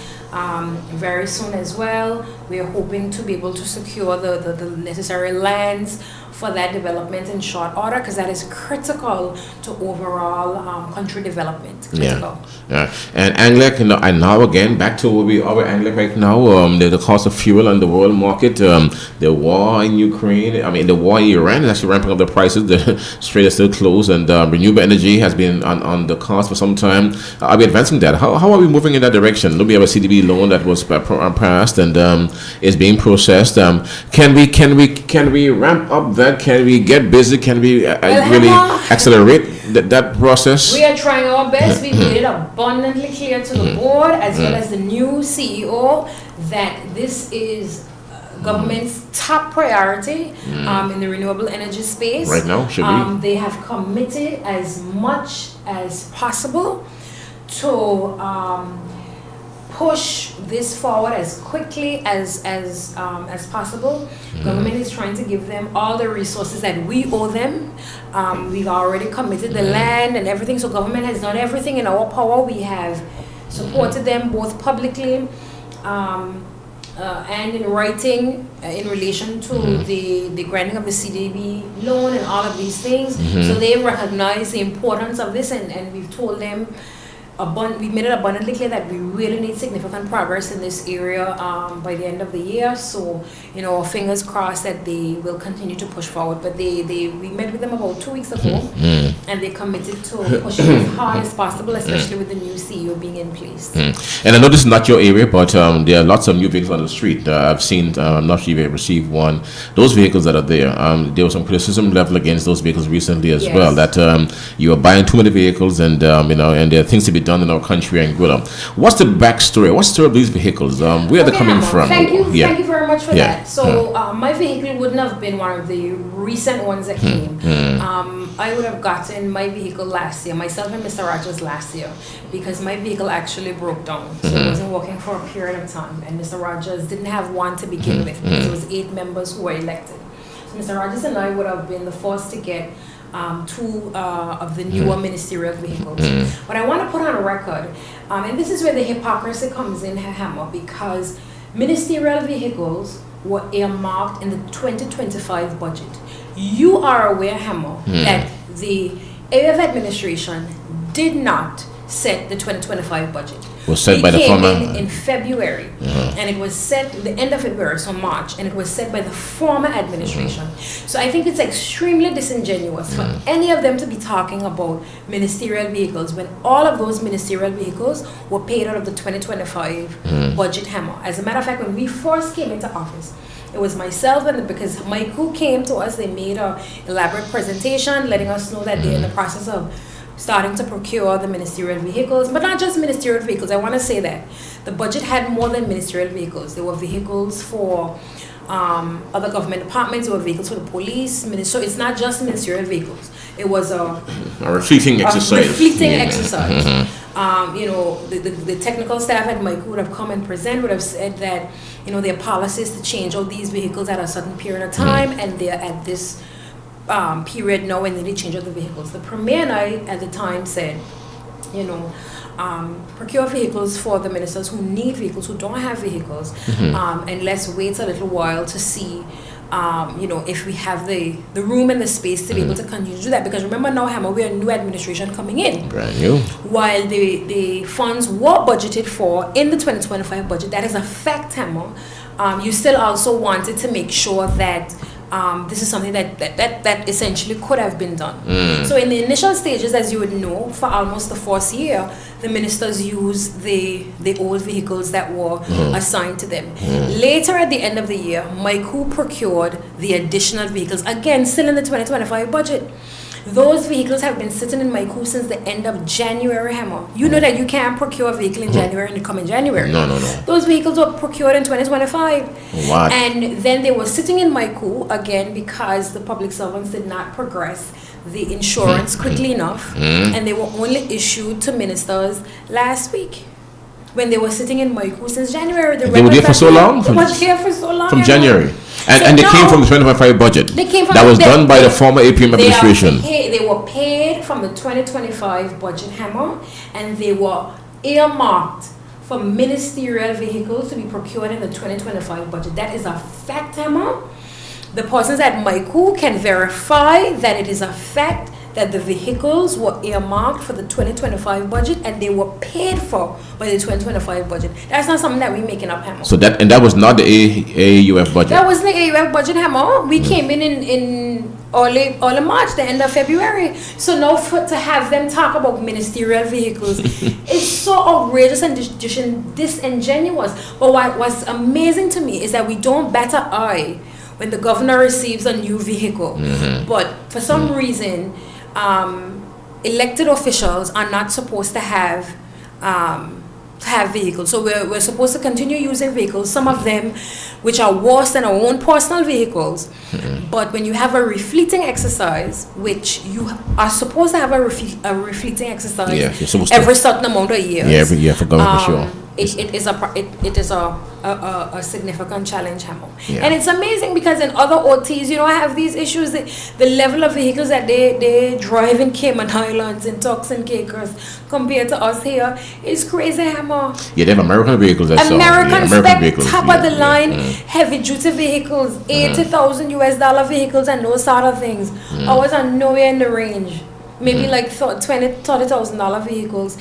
very soon as well. We are hoping to be able to secure the necessary lands for that development in short order, because that is critical to overall country development. Critical. Yeah. And ANGLEC, and now again, back to where we are with ANGLEC right now, the cost of fuel on the world market, the war in Ukraine, the war in Iran is actually ramping up the prices. The Strait is still closed, and renewable energy has been on the cost for some time. Are we advancing that? How are we moving in that direction? Look, we have a CDB loan that was passed and is being processed. Can we ramp up that? Can we get busy? Can we really accelerate that process? We are trying our best. We made it abundantly clear to the board as well as the new CEO that this is government's top priority in the renewable energy space. Right now, should be. They have committed as much as possible to push this forward as quickly as possible. Government is trying to give them all the resources that we owe them. We've already committed the land and everything, so government has done everything in our power. We have supported them both publicly and in writing in relation to the granting of the CDB loan and all of these things. So they recognize the importance of this, and we've told them we made it abundantly clear that we really need significant progress in this area by the end of the year. So, fingers crossed that they will continue to push forward. But we met with them about 2 weeks ago, and they committed to pushing as hard as possible, especially with the new CEO being in place. And I know this is not your area, but there are lots of new vehicles on the street. I've seen, I'm not sure if you received one. Those vehicles that are there, there was some criticism leveled against those vehicles recently as well, that you are buying too many vehicles, and and there are things to be done in our country and good. What's the backstory? What's the story of these vehicles? Where are they coming from? Thank you very much for that. So Yeah. my vehicle wouldn't have been one of the recent ones that came. I would have gotten my vehicle last year, myself and Mr. Rogers last year, because my vehicle actually broke down. So it wasn't working for a period of time, and Mr. Rogers didn't have one to begin with, because there was 8 members who were elected. So Mr. Rogers and I would have been the first to get 2 of the newer ministerial vehicles. But I want to put on record, and this is where the hypocrisy comes in, Hammer, because ministerial vehicles were earmarked in the 2025 budget. You are aware, Hammer, that the area of administration did not set the 2025 budget. Was set by the former in February, and it was set the end of February, so March, and it was set by the former administration. So I think it's extremely disingenuous for any of them to be talking about ministerial vehicles when all of those ministerial vehicles were paid out of the 2025 budget, Hammer. As a matter of fact, when we first came into office, it was myself, and because Mike who came to us, they made an elaborate presentation letting us know that they're in the process of starting to procure the ministerial vehicles, but not just ministerial vehicles. I want to say that the budget had more than ministerial vehicles. There were vehicles for other government departments. There were vehicles for the police. So it's not just ministerial vehicles. It was a refleeting exercise. Exercise. The technical staff at Mike would have come and would have said that, their policies to change all these vehicles at a certain period of time, and they're at this period now when they change out the vehicles. The Premier and I at the time said, procure vehicles for the ministers who need vehicles, who don't have vehicles, and let's wait a little while to see if we have the room and the space to be able to continue to do that. Because remember now, Hammer, we are a new administration coming in. Brand new. While the funds were budgeted for in the 2025 budget, that is a fact, Hammer. You still also wanted to make sure that this is something that essentially could have been done. So in the initial stages, as you would know, for almost the first year, the ministers used the old vehicles that were assigned to them. Later at the end of the year, Maiku procured the additional vehicles, again, still in the 2025 budget. Those vehicles have been sitting in Maiku since the end of January, Hammer. You know that you can't procure a vehicle in January and it come in January. No. Those vehicles were procured in 2025. What? And then they were sitting in Maiku, again, because the public servants did not progress the insurance quickly enough. And they were only issued to ministers last week. When they were sitting in Maiku since January. They were there for so long? They were there for so long. From January. And they came from the 2025 budget. They came from that was done by the former APM administration. They were paid from the 2025 budget, Hammer, and they were earmarked for ministerial vehicles to be procured in the 2025 budget. That is a fact, Hammer. The persons at Maiku can verify that it is a fact that the vehicles were earmarked for the 2025 budget and they were paid for by the 2025 budget. That's not something that we're making up, Hammer. So that was not the AUF budget. That wasn't the AUF budget, Hammer. We came in early March, the end of February. So now to have them talk about ministerial vehicles is so outrageous and disingenuous. But what's amazing to me is that we don't bat an eye when the governor receives a new vehicle. But for some reason, elected officials are not supposed to have vehicles. So we're supposed to continue using vehicles, some of them which are worse than our own personal vehicles. But when you have a refleeting exercise, which you are supposed to have a refleeting exercise every certain amount of years. Yeah, every year for government, for sure. It is a significant challenge, Hammer. And it's amazing because in other OTs, I have these issues. The level of vehicles that they drive in Cayman Islands and Turks and Caicos compared to us here is crazy, Hammer. Yeah, they have American vehicles. American vehicles, top of the line, heavy duty vehicles, $80,000 US vehicles and those sort of things. Ours are nowhere in the range. Maybe like $30,000 vehicles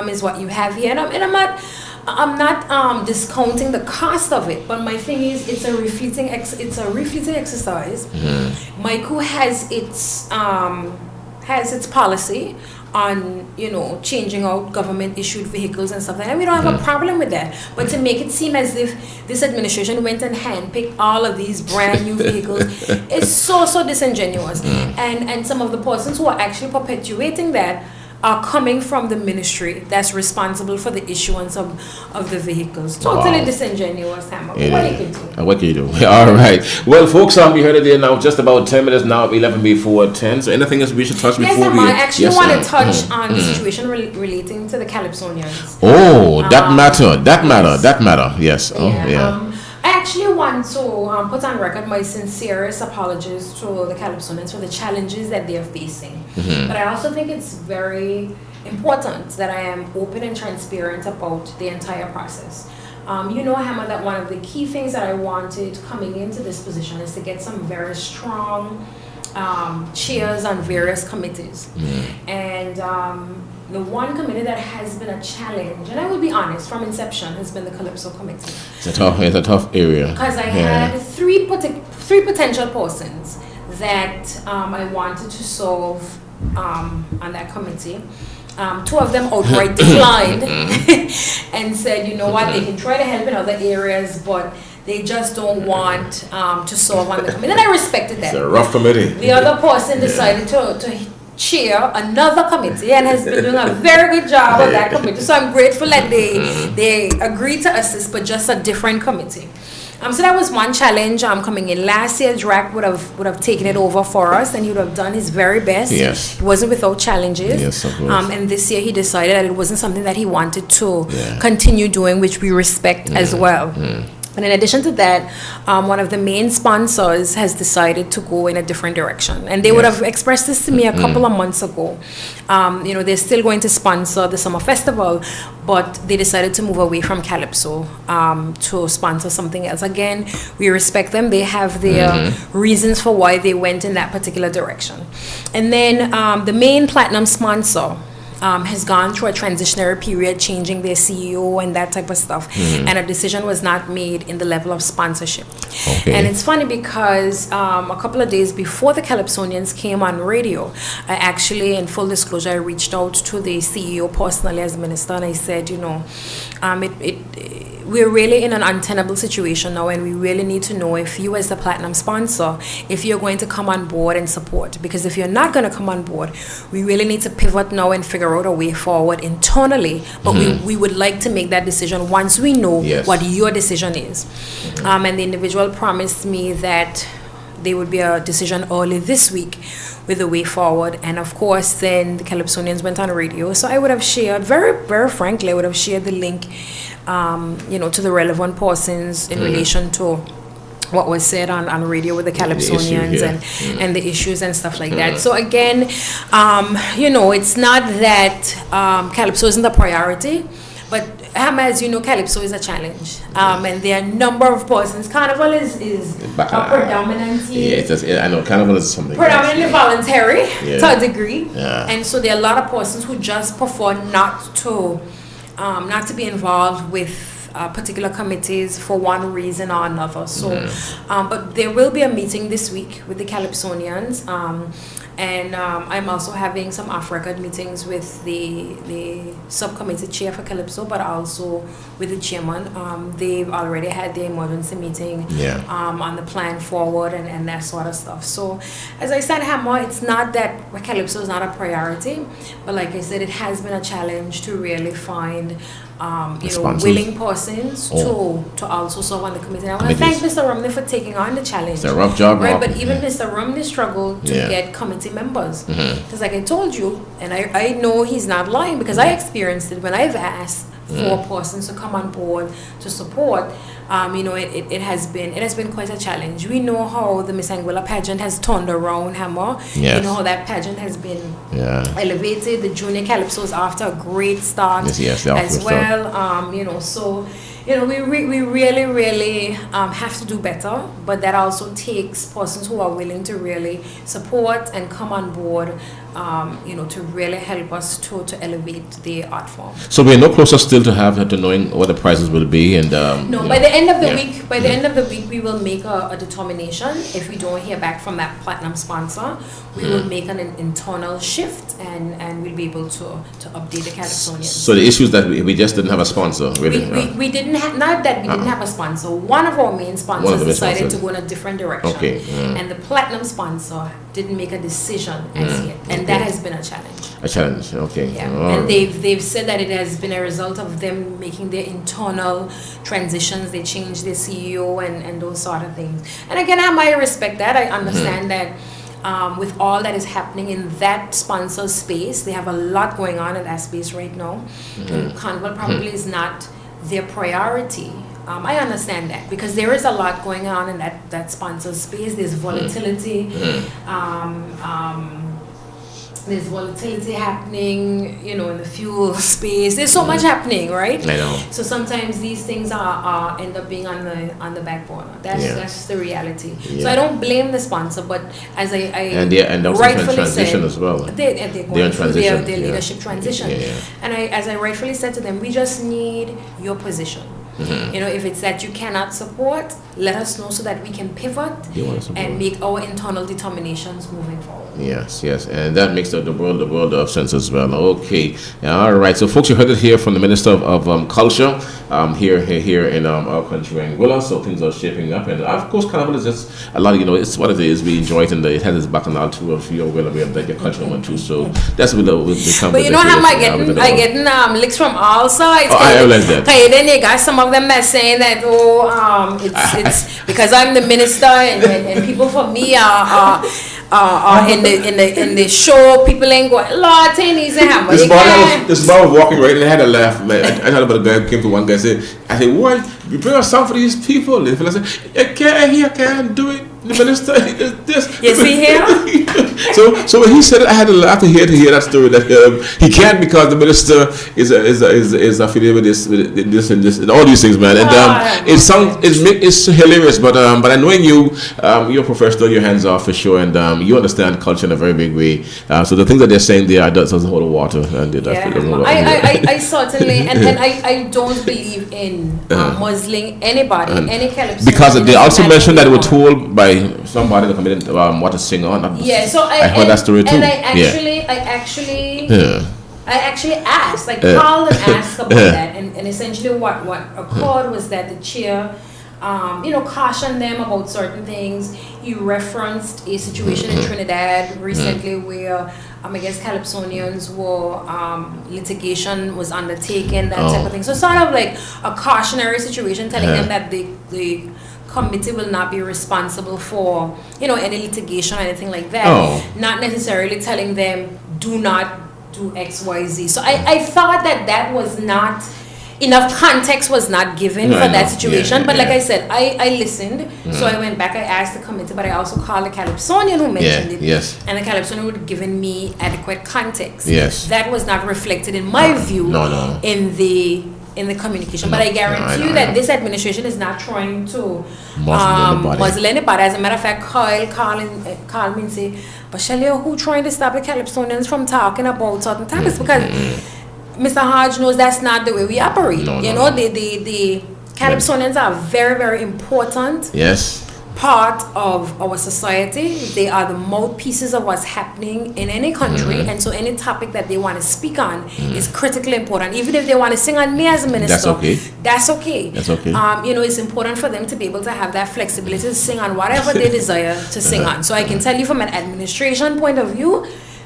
is what you have here. And I'm not discounting the cost of it, but my thing is it's a refleeting exercise. Maiku has its policy on changing out government issued vehicles and stuff like that. We don't have a problem with that. But to make it seem as if this administration went and handpicked all of these brand new vehicles is so disingenuous. And some of the persons who are actually perpetuating that are coming from the ministry that's responsible for the issuance of the vehicles. Totally disingenuous, Hammer. What can you do? All right. Well, folks, we heard it there now. Just about 10 minutes now, 11 before 10. So anything else we should touch before we... I actually want to touch on the situation relating to the Calypsonians. Oh, that matter. Yes. I actually want to put on record my sincerest apologies to the Calypsonians for the challenges that they are facing. But I also think it's very important that I am open and transparent about the entire process. Hammer, that one of the key things that I wanted coming into this position is to get some very strong chairs on various committees. And the one committee that has been a challenge, and I will be honest, from inception, has been the Calypso Committee. It's a tough area. Because I had three potential persons that I wanted to solve on that committee. Two of them outright declined and said, you know what, they can try to help in other areas, but they just don't want to solve on the committee. And I respected that. It's a rough committee. The other person decided to chair another committee and has been doing a very good job on that committee. So I'm grateful that they agreed to assist, but just a different committee. So that was one challenge coming in. Last year, Drac would have taken it over for us, and he would have done his very best. Yes. It wasn't without challenges. Yes, of course. And this year he decided that it wasn't something that he wanted to continue doing, which we respect as well. And in addition to that, one of the main sponsors has decided to go in a different direction. And they would have expressed this to me a couple of months ago. They're still going to sponsor the Summer Festival, but they decided to move away from Calypso to sponsor something else. Again, we respect them. They have their reasons for why they went in that particular direction. And then the main platinum sponsor has gone through a transitionary period, changing their CEO and that type of stuff. And a decision was not made in the level of sponsorship. Okay. And it's funny because a couple of days before the Calypsonians came on radio, I actually, in full disclosure, I reached out to the CEO personally as minister, and I said, we're really in an untenable situation now, and we really need to know if you, as the platinum sponsor, if you're going to come on board and support. Because if you're not going to come on board, we really need to pivot now and figure out a way forward internally. But we would like to make that decision once we know what your decision is. And the individual promised me that there would be a decision early this week with the way forward. And of course, then the Calypsonians went on radio. So I would have shared, very, very frankly, I would have shared the link to the relevant persons in relation to what was said on radio with the Calypsonians and the issues and stuff like that. So again, it's not that Calypso isn't a priority, but as you know, Calypso is a challenge. And there are a number of persons. Carnival is predominantly... I know Carnival is something... Predominantly voluntary to a degree. Yeah. And so there are a lot of persons who just prefer not to be involved with particular committees for one reason or another. So, but there will be a meeting this week with the Calypsonians, and I'm also having some off-record meetings with the subcommittee chair for Calypso, but also with the chairman. They've already had their emergency meeting on the plan forward and that sort of stuff. So, as I said, Hammer, it's not that Calypso is not a priority, but like I said, it has been a challenge to really find willing persons to also serve on the committee. And I want to thank Mr. Romney for taking on the challenge. It's a rough job, right? But even Mr. Romney struggled to get committee members. Because like I told you, and I know he's not lying because I experienced it when I've asked for persons to come on board to support. It has been quite a challenge. We know how the Miss Anguilla pageant has turned around, Hammer. Yes. You know how that pageant has been elevated. The Junior Calypso is after a great start as well. So we really, really have to do better, but that also takes persons who are willing to really support and come on board, to really help us to elevate the art form. So we're no closer still to knowing what the prizes will be, and by the end of the week, the end of the week, we will make a determination. If we don't hear back from that platinum sponsor, we will make an internal shift, and we'll be able to update the Calypsonians. So the issue is that we just didn't have a sponsor, really. We didn't have, not that we didn't have a sponsor. One of our main sponsors decided to go in a different direction. Okay. And the platinum sponsor didn't make a decision as yet. And that has been a challenge. A challenge, okay. Yeah. And they've said that it has been a result of them making their internal transitions. They changed their CEO and those sort of things. And again, I might respect that. I understand that with all that is happening in that sponsor space, they have a lot going on in that space right now. And Carnival probably is not their priority. I understand that because there is a lot going on in that sponsor space. There's volatility. There's volatility happening, in the fuel space. There's so much happening, right? I know. So sometimes these things are end up being on the back burner. That's the reality. Yeah. So I don't blame the sponsor, but as I and also rightfully transition said, as well. They're going through their leadership transition. Yeah. And as I rightfully said to them, we just need your position. If it's that you cannot support, let us know so that we can pivot and make our internal determinations moving forward. Yes, yes, and that makes the world of sense as well. Okay, all right. So, folks, you heard it here from the Minister of Culture here in our country, Angola. So things are shaping up, and of course, Carnival is just a lot. It's what it is. We enjoy it, and it has its bacchanal too. If you're well aware of that, your cultural one too. So that's what the come. But you know how I getting licks from all sides. Oh, I realize that. Then you got some of them that saying that it's because I'm the minister and people for me are in the show. People ain't going. Lord, Tenny's and hammer. This bar was walking right, and I had a laugh. I heard about a guy who came to one guy and said, "I said, what? You bring a song for these people?" And the fellow said, "I can't do it. The minister is this." You see here? So when he said it, I had to laugh to hear that story that he can't because the minister is affiliated with this and all these things, man. And it's hilarious, but I knowing you, you're a professional, your hands off for sure, and you understand culture in a very big way. So the things that they're saying there doesn't hold the water, and I certainly and I don't believe in muzzling anybody, any Calypso. Because they also mentioned that they were told by somebody that committed what to sing on. So I heard that story too. And I actually asked, called and asked about that, and essentially what occurred was that the chair, cautioned them about certain things. He referenced a situation in Trinidad recently where I guess Calypsonians were litigation was undertaken, that type of thing. So sort of like a cautionary situation, telling them that the committee will not be responsible for any litigation or anything like that. Not necessarily telling them do not do XYZ. So I thought that was not enough context was not given for that situation. But like I said, I listened. So I went back, I asked the committee, but I also called the Calypsonian who mentioned it. Yes. And the Calypsonian would have given me adequate context. Yes. That was not reflected in my view in the communication. But I guarantee you that this administration is not trying to muzzle anybody. As a matter of fact, call me and say, but Shellya, who trying to stop the Calypsonians from talking about certain topics? Because Mr. Hodge knows that's not the way we operate. The Calypsonians are very, very important. Yes. Part of our society. They are the mouthpieces of what's happening in any country, and so any topic that they want to speak on is critically important. Even if they want to sing on me as a minister, that's okay. It's important for them to be able to have that flexibility to sing on whatever they desire to sing on. So I can tell you from an administration point of view,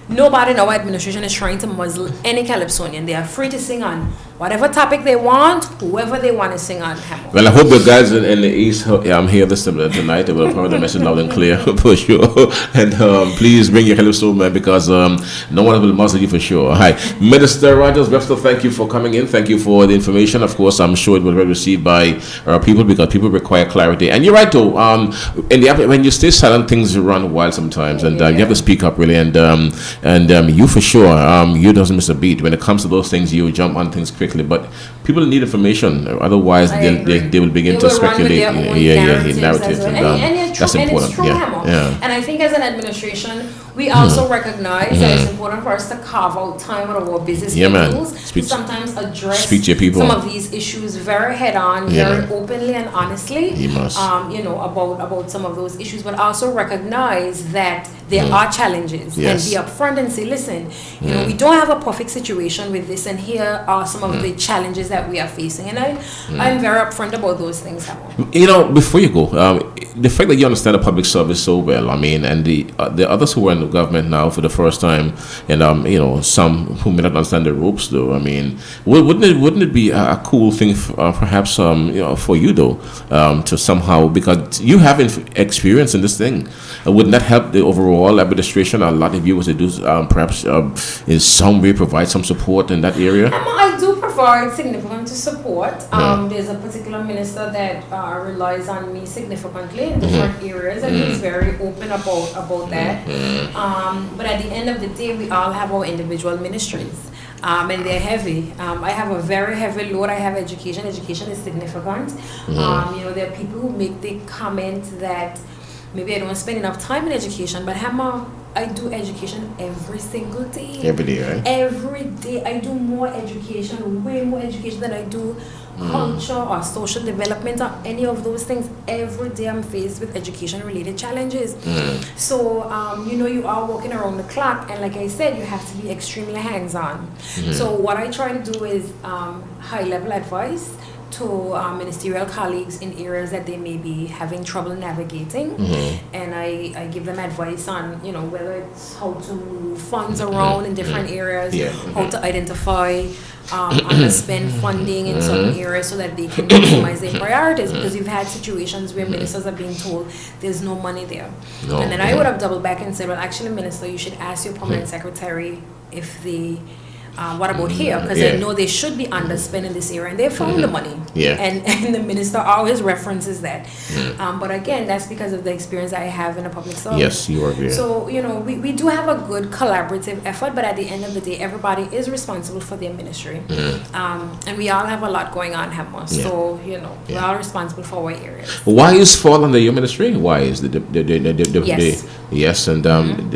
nobody in our administration is trying to muzzle any Calypsonian. They are free to sing on whatever topic they want, whoever they want to sing on. Well, I hope the guys in the East hear this tonight. They will have heard the message loud and clear for sure. And please bring your Calypso, man, because no one will muzzle you for sure. Hi, Minister Rogers Webster, thank you for coming in. Thank you for the information. Of course, I'm sure it will be received by our people because people require clarity. And you're right, though. When you stay silent, things run wild sometimes, and you have to speak up really. And you for sure, you doesn't miss a beat. When it comes to those things, you jump on things quickly. But people need information, otherwise they will begin to speculate. Narratives, and that's important. It's true, And I think as an administration, we also recognize that it's important for us to carve out time out of our business schedules to sometimes address some of these issues very head on, very openly and honestly. About some of those issues, but also recognize that there are challenges and be upfront and say, listen, we don't have a perfect situation with this, and here are some of the challenges that we are facing. And I'm very upfront about those things. Before you go, the fact that you understand the public service so well, and the others who are in the government now for the first time, and some who may not understand the ropes, though. Wouldn't it be a cool thing, perhaps, for you though, to somehow, because you have experience in this thing, wouldn't that help the overall administration a lot if you was to do perhaps in some way provide some support in that area? I do provide significant support. There's a particular minister that relies on me significantly in different areas, and he's very open about that. But at the end of the day, we all have our individual ministries. And they're heavy. I have a very heavy load. I have education. Education is significant. There are people who make the comment that maybe I don't spend enough time in education, but I do education every single day. Every day, right? Every day I do more education, way more education than I do culture or social development or any of those things. Every day I'm faced with education related challenges. So you are working around the clock, and like I said, you have to be extremely hands-on. So what I try to do is high level advice to ministerial colleagues in areas that they may be having trouble navigating, and I give them advice on whether it's how to move funds around in different areas, how to identify underspend funding in certain areas so that they can maximize their priorities, because we've had situations where ministers are being told there's no money there, and then I would have doubled back and said, well, actually, minister, you should ask your permanent secretary if they what about here? Because I know they should be underspent in this area, and they found the money. And the minister always references that. But again, that's because of the experience I have in a public service. Yes, you are. Yeah. So we do have a good collaborative effort, but at the end of the day, everybody is responsible for their ministry, and we all have a lot going on, Hammer. So we're all responsible for our areas. Why is fall under your ministry? Why is the Yes. And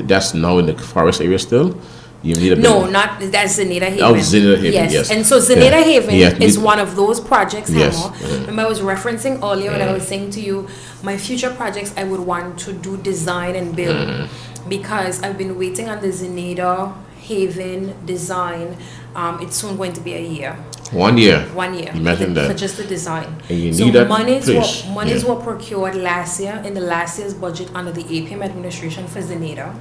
that's now in the forest area still? You need a not that's Zenita Haven. Oh, Zenita Haven, yes. And so Zenita Haven is one of those projects, Yes. Remember, I was referencing earlier when I was saying to you, my future projects, I would want to do design and build, because I've been waiting on the Zenita Haven design. It's soon going to be a year. 1 year. 1 year. Imagine that. For just the design. And you need that Monies were procured last year in the last year's budget under the APM administration for Zenita.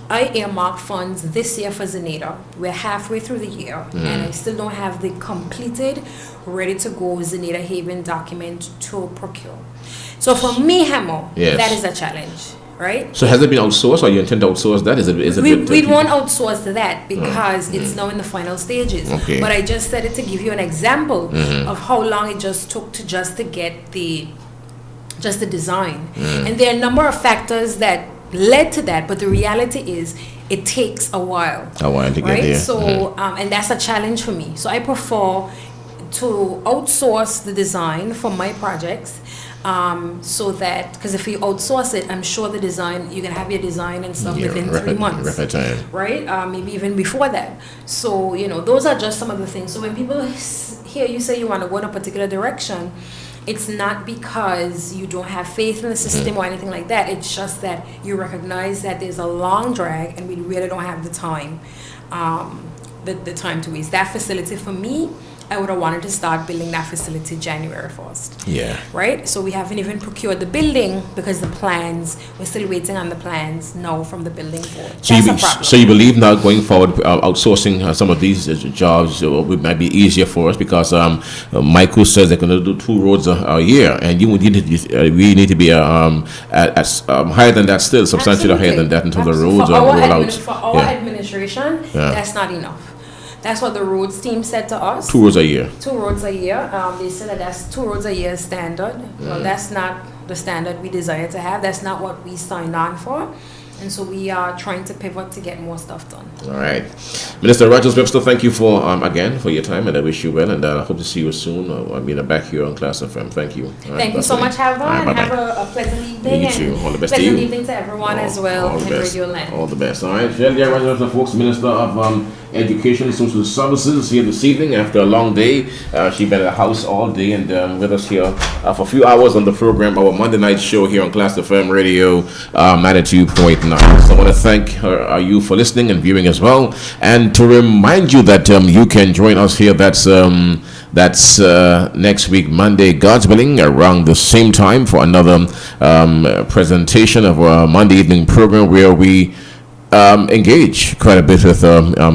I earmarked funds this year for Zenita. We're halfway through the year, and I still don't have the completed, ready to go Zenita Haven document to procure. So for me, Hamo, that is a challenge. Right? So has it been outsourced, or you intend to outsource that? We won't outsource that because it's now in the final stages. Okay. But I just said it to give you an example of how long it just took to get the design. And there are a number of factors that led to that, but the reality is it takes a while. To get there. So and that's a challenge for me. So I prefer to outsource the design for my projects. So that, because if you outsource it, I'm sure the design, you can have your design and stuff within 3 months, right? Maybe even before that. So, those are just some of the things. So when people hear you say you want to go in a particular direction, it's not because you don't have faith in the system or anything like that. It's just that you recognize that there's a long drag and we really don't have the time, the time to waste. That facility for me, I would have wanted to start building that facility January 1st. Yeah. Right? So we haven't even procured the building because we're still waiting on the plans now from the building board. So you believe now going forward, outsourcing some of these jobs might be easier for us, because Michael says they're going to do 2 roads a year, and we need to be at higher than that still, substantially higher than that until the roads are rolled out. For our administration, that's not enough. That's what the roads team said to us. 2 roads a year. 2 roads a year. They said that's 2 roads a year standard. Well, that's not the standard we desire to have. That's not what we signed on for. And so we are trying to pivot to get more stuff done. All right. Minister Rogers Webster, thank you for again for your time, and I wish you well, and I hope to see you soon. Back here on Class FM. Thank you. Thank you so much, Havon, and have a pleasant evening. You too. All the best to you. Pleasant evening to everyone as well in Radio Land. All the best. All right. Shellya Rogers, the folks, Minister of Education and Social Services, here this evening after a long day. She's been at the house all day and with us here for a few hours on the program, our Monday night show here on Class FM Radio 92.9. So I want to thank you for listening and viewing as well, and to remind you that you can join us here. That's next week, Monday, God's willing, around the same time for another presentation of our Monday evening program where we engage quite a bit with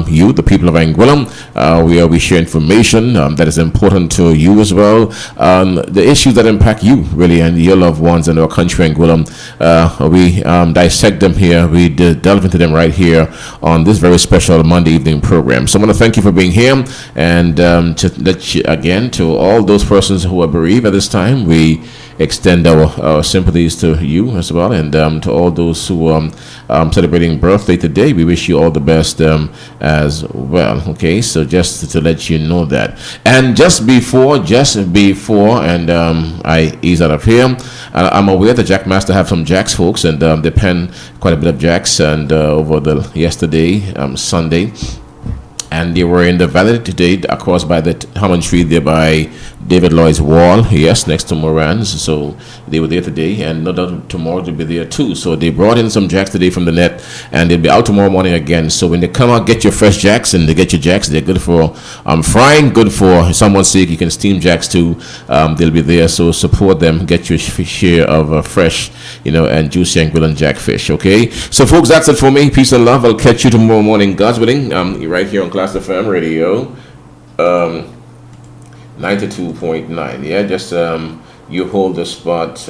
you, the people of Anguilla, where we share information that is important to you as well, the issues that impact you really and your loved ones in our country, Anguilla. We dissect them here, we delve into them right here on this very special Monday evening program. So I want to thank you for being here, and to let you, again, to all those persons who are bereaved at this time, we extend our sympathies to you as well, and to all those who are celebrating birthday today. We wish you all the best as well. Okay, so just to let you know that. And just before, and I ease out of here, I'm aware that Jackmaster have some jacks, folks, and they pen quite a bit of jacks, and over the yesterday, Sunday. And they were in the valley today, across by the Hammond Street there by David Lloyd's Wall, yes, next to Moran's. So they were there today, and no doubt tomorrow they'll be there too. So they brought in some jacks today from the net, and they'll be out tomorrow morning again. So when they come out, get your fresh jacks, and they get your jacks. They're good for frying, good for someone's sake. You can steam jacks too. They'll be there, so support them. Get your share of fresh, and juicy and grilling jackfish. Okay. So folks, that's it for me. Peace and love. I'll catch you tomorrow morning, God's willing. Right here on Class FM Radio. 92.9. Yeah, just you hold the spot.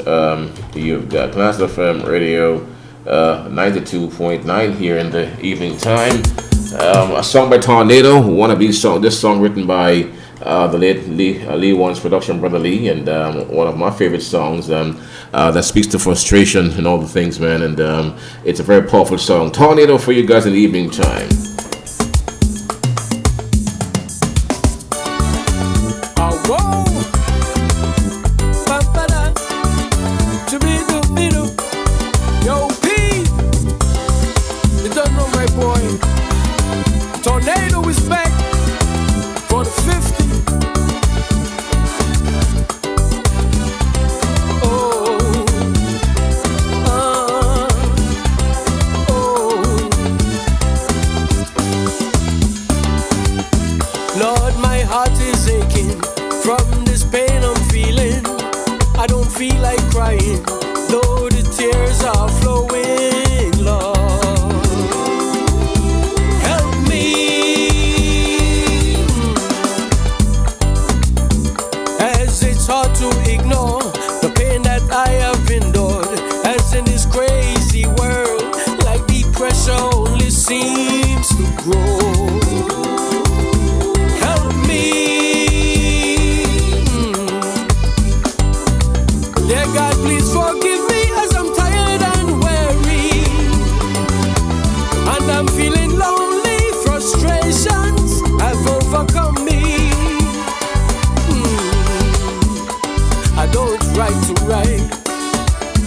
You've got Class FM Radio 92.9 here in the evening time. A song by Tornado, Wannabe song. This song written by the late Lee One's production, Brother Lee, and one of my favorite songs that speaks to frustration and all the things, man. And it's a very powerful song. Tornado for you guys in the evening time. Tornado is back for the 50. Lord, my heart is aching from this pain I'm feeling. I don't feel like crying, though the tears are flowing, Lord. Hard to ignore the pain that I have endured, as in this crazy world, like the pressure only seems to grow. Help me, dear God, please forgive me, as I'm tired and weary, and I'm feeling lonely. Frustrations have overcome me. I don't write to write,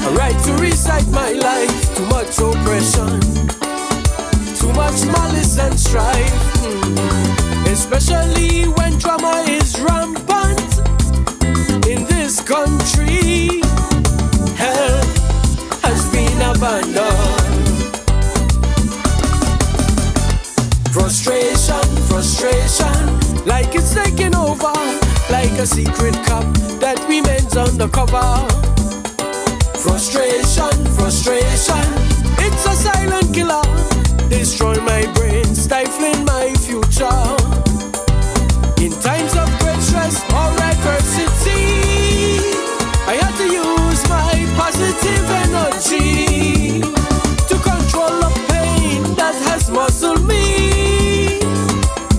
I write to recite my life. Too much oppression, too much malice and strife, especially when drama is rampant in this country. Hell has been abandoned. Frustration, like it's taking over, like a secret cup that remains undercover. Frustration, it's a silent killer, destroying my brain, stifling my future. In times of great stress or adversity, I had to use my positive energy to control the pain that has muscled me,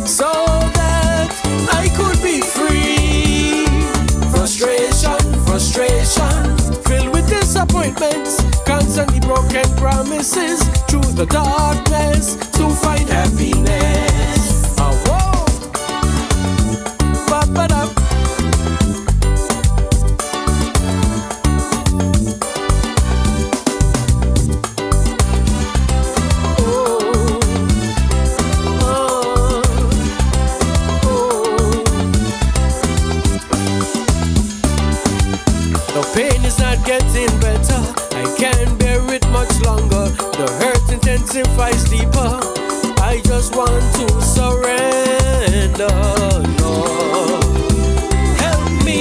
so that I could be free. Frustration, filled with disappointments, constantly broken promises, through the darkness to find happiness. Whoa, ba-ba-da. Pain is not getting better, I can't bear it much longer. The hurt intensifies deeper, I just want to surrender, Lord. Help me.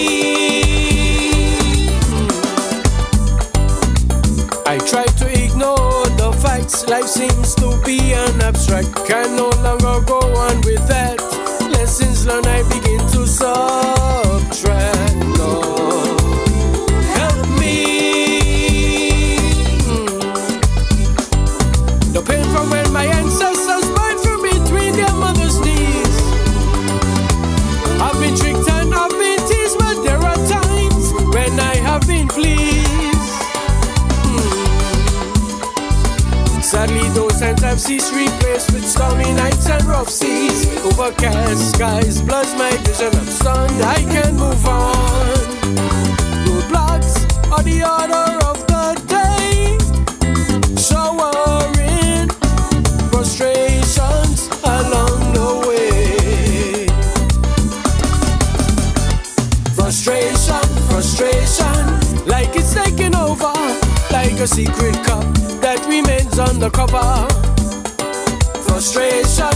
I try to ignore the facts, life seems to be an abstract. Can no longer go on with that. Lessons learned I begin to subtract, Lord. The pain from when my ancestors burned from between their mother's knees. I've been tricked and I've been teased, but there are times when I have been pleased. have ceased, replaced with stormy nights and rough seas. Overcast skies blurs my vision. I'm stunned, I can move on. Roadblocks are the order of the day. Showering frustrations along the way. Frustration, like it's taking over, like a secret cup that remains undercover. Frustration,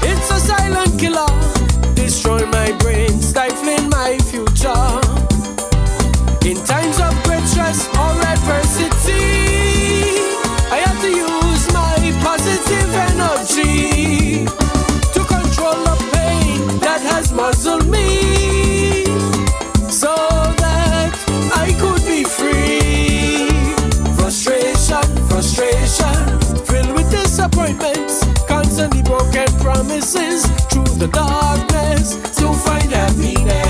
it's a silent killer, destroying my brain, stifling my future. In times of great stress or adversity, I have to use my positive energy to control the pain that has muzzled me, so that I could be free. Frustration, filled with disappointments, constantly broken promises, through the darkness to find happiness.